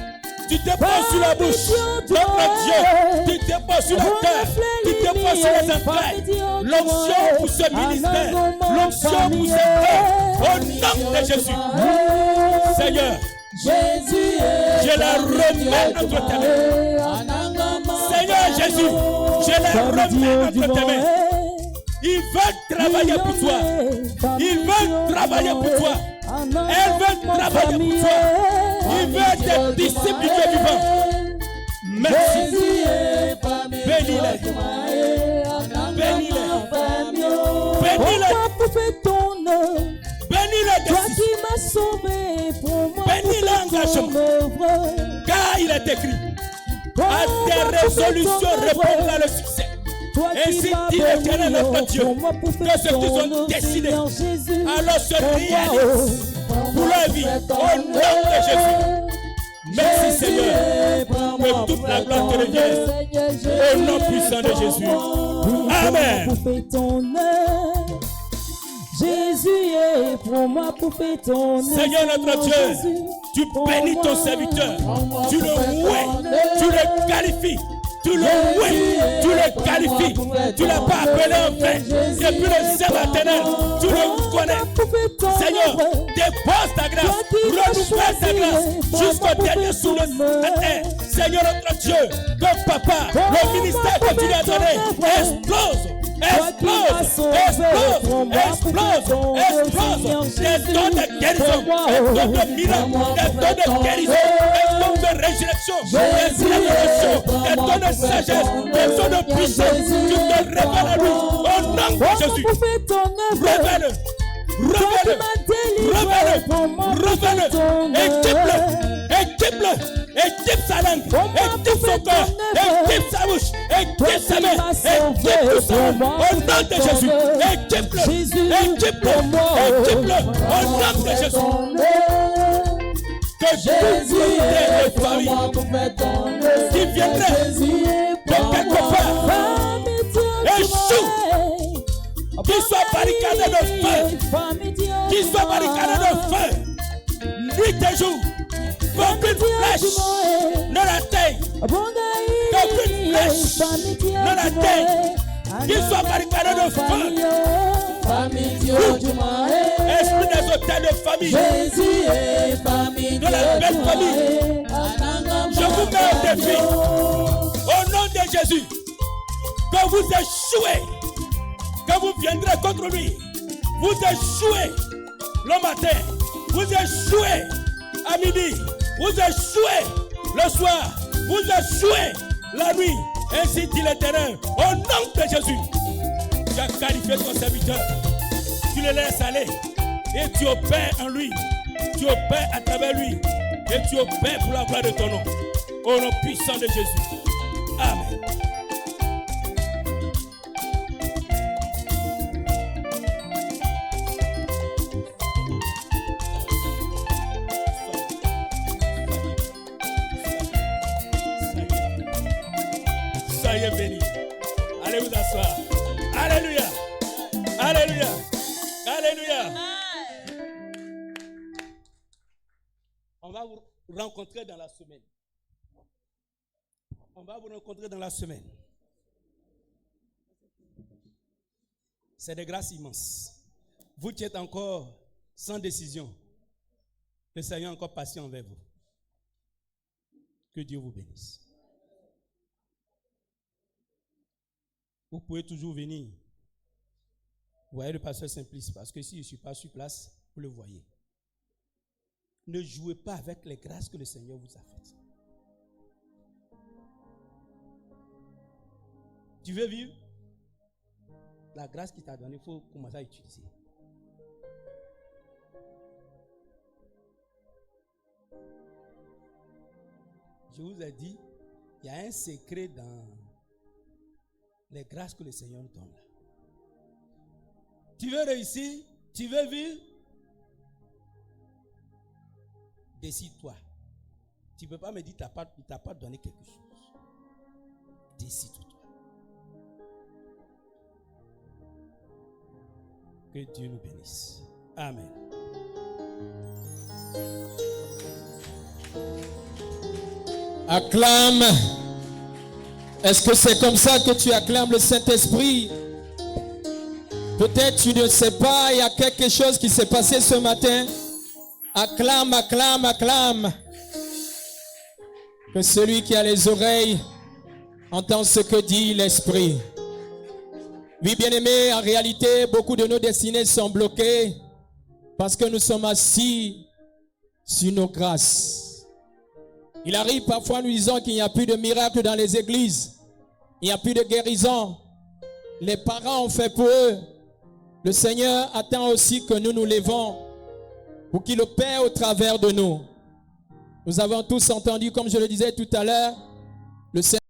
Tu déposes sur la bouche, notre Dieu, tu déposes sur la terre, tu déposes sur les entrailles, l'onction pour ce ministère, l'onction pour ce frère, au nom de Jésus. Seigneur, je la remets entre tes mains. Seigneur Jésus, je la remets entre tes mains. Ils veulent travailler pour toi. Ils veulent travailler pour toi. Elles veulent travailler pour toi. Ils veulent être disciples du Dieu vivant. Merci. Bénis-les. Bénis-les. Bénis-les. Bénis-les de bénis l'engagement. Car il est écrit, à tes résolutions répondra le succès. Ainsi dit l'Éternel notre Dieu, que ce qu'ils ont décidé, alors se réalise pour leur vie, au nom de Jésus. Merci Seigneur, que toute la gloire te revienne, au nom puissant de Jésus. Amen. Jésus est pour moi pour faire ton œuvre. Seigneur notre Dieu, tu bénis ton serviteur, tu le ouais, tu le qualifies. Tu le ouais, tu le qualifies, tu ne l'as pas appelé en vain. Depuis le sein maternel, tu le connais. Seigneur, dépose ta grâce, renouvelle ta grâce jusqu'au dernier souffle de terre. Seigneur notre Dieu, que papa, le ministère que tu lui as donné explose. Explose, explose, explose, explose. Des dons de guérison, des dons de miracles, des dons de guérison, des dons de résurrection, des révélations, des dons de sagesse, des dons de puissance. Tu te révèles à lui au nom de Jésus. Révèle, révèle, révèle, révèle. Équipe-le, équipe-le. Équipe sa langue, équipe son corps, équipe sa bouche, équipe sa main, équipe tout ça. Au nom de Jésus, équipe-le, équipe-le, équipe-le. Au nom de Jésus. Que Jésus ait des familles qui viendraient de quelque part, échouent, qui soient barricadés de feu, qui soient barricadés de feu, nuit et jour. Qu'aucune flèche ne l'atteigne. Qu'aucune flèche ne l'atteigne. Qu'il soit barricadé de feu. Esprit des hôtels de famille. De la belle famille. Je vous mets au défi. Au nom de Jésus. Que vous échouez. Que vous viendrez contre lui. Vous échouez le matin. Vous échouez à midi. Vous échouez le soir, vous échouez la nuit. Ainsi dit l'Éternel, au nom de Jésus. Tu as qualifié ton serviteur, tu le laisses aller et tu opères en lui. tu opères à travers lui et tu opères pour la gloire de ton nom. Au nom puissant de Jésus. Amen. Soyez bénis. Allez vous asseoir. Alléluia. Alléluia. Alléluia. On va vous rencontrer dans la semaine. On va vous rencontrer dans la semaine. C'est de grâce immense. Vous qui êtes encore sans décision, le Seigneur est encore patient envers vous. Que Dieu vous bénisse. Vous pouvez toujours venir. Vous voyez le pasteur Simplice, parce que si je ne suis pas sur place, vous le voyez. Ne jouez pas avec les grâces que le Seigneur vous a faites. Tu veux vivre? La grâce qu'il t'a donnée, il faut commencer à utiliser. Je vous ai dit, il y a un secret dans les grâces que le Seigneur nous donne. Tu veux réussir? Tu veux vivre? Décide-toi. Tu ne peux pas me dire qu'il ne t'a pas donné quelque chose. Décide-toi. Que Dieu nous bénisse. Amen. Acclame. Est-ce que c'est comme ça que tu acclames le Saint-Esprit? Peut-être tu ne sais pas, il y a quelque chose qui s'est passé ce matin. Acclame, acclame, acclame. Que celui qui a les oreilles entend ce que dit l'Esprit. Oui, bien-aimés, en réalité, beaucoup de nos destinées sont bloquées parce que nous sommes assis sur nos grâces. Il arrive parfois, nous disons qu'il n'y a plus de miracles dans les églises. Il n'y a plus de guérison. Les parents ont fait pour eux. Le Seigneur attend aussi que nous nous levons pour qu'il opère au travers de nous. Nous avons tous entendu, comme je le disais tout à l'heure, le Seigneur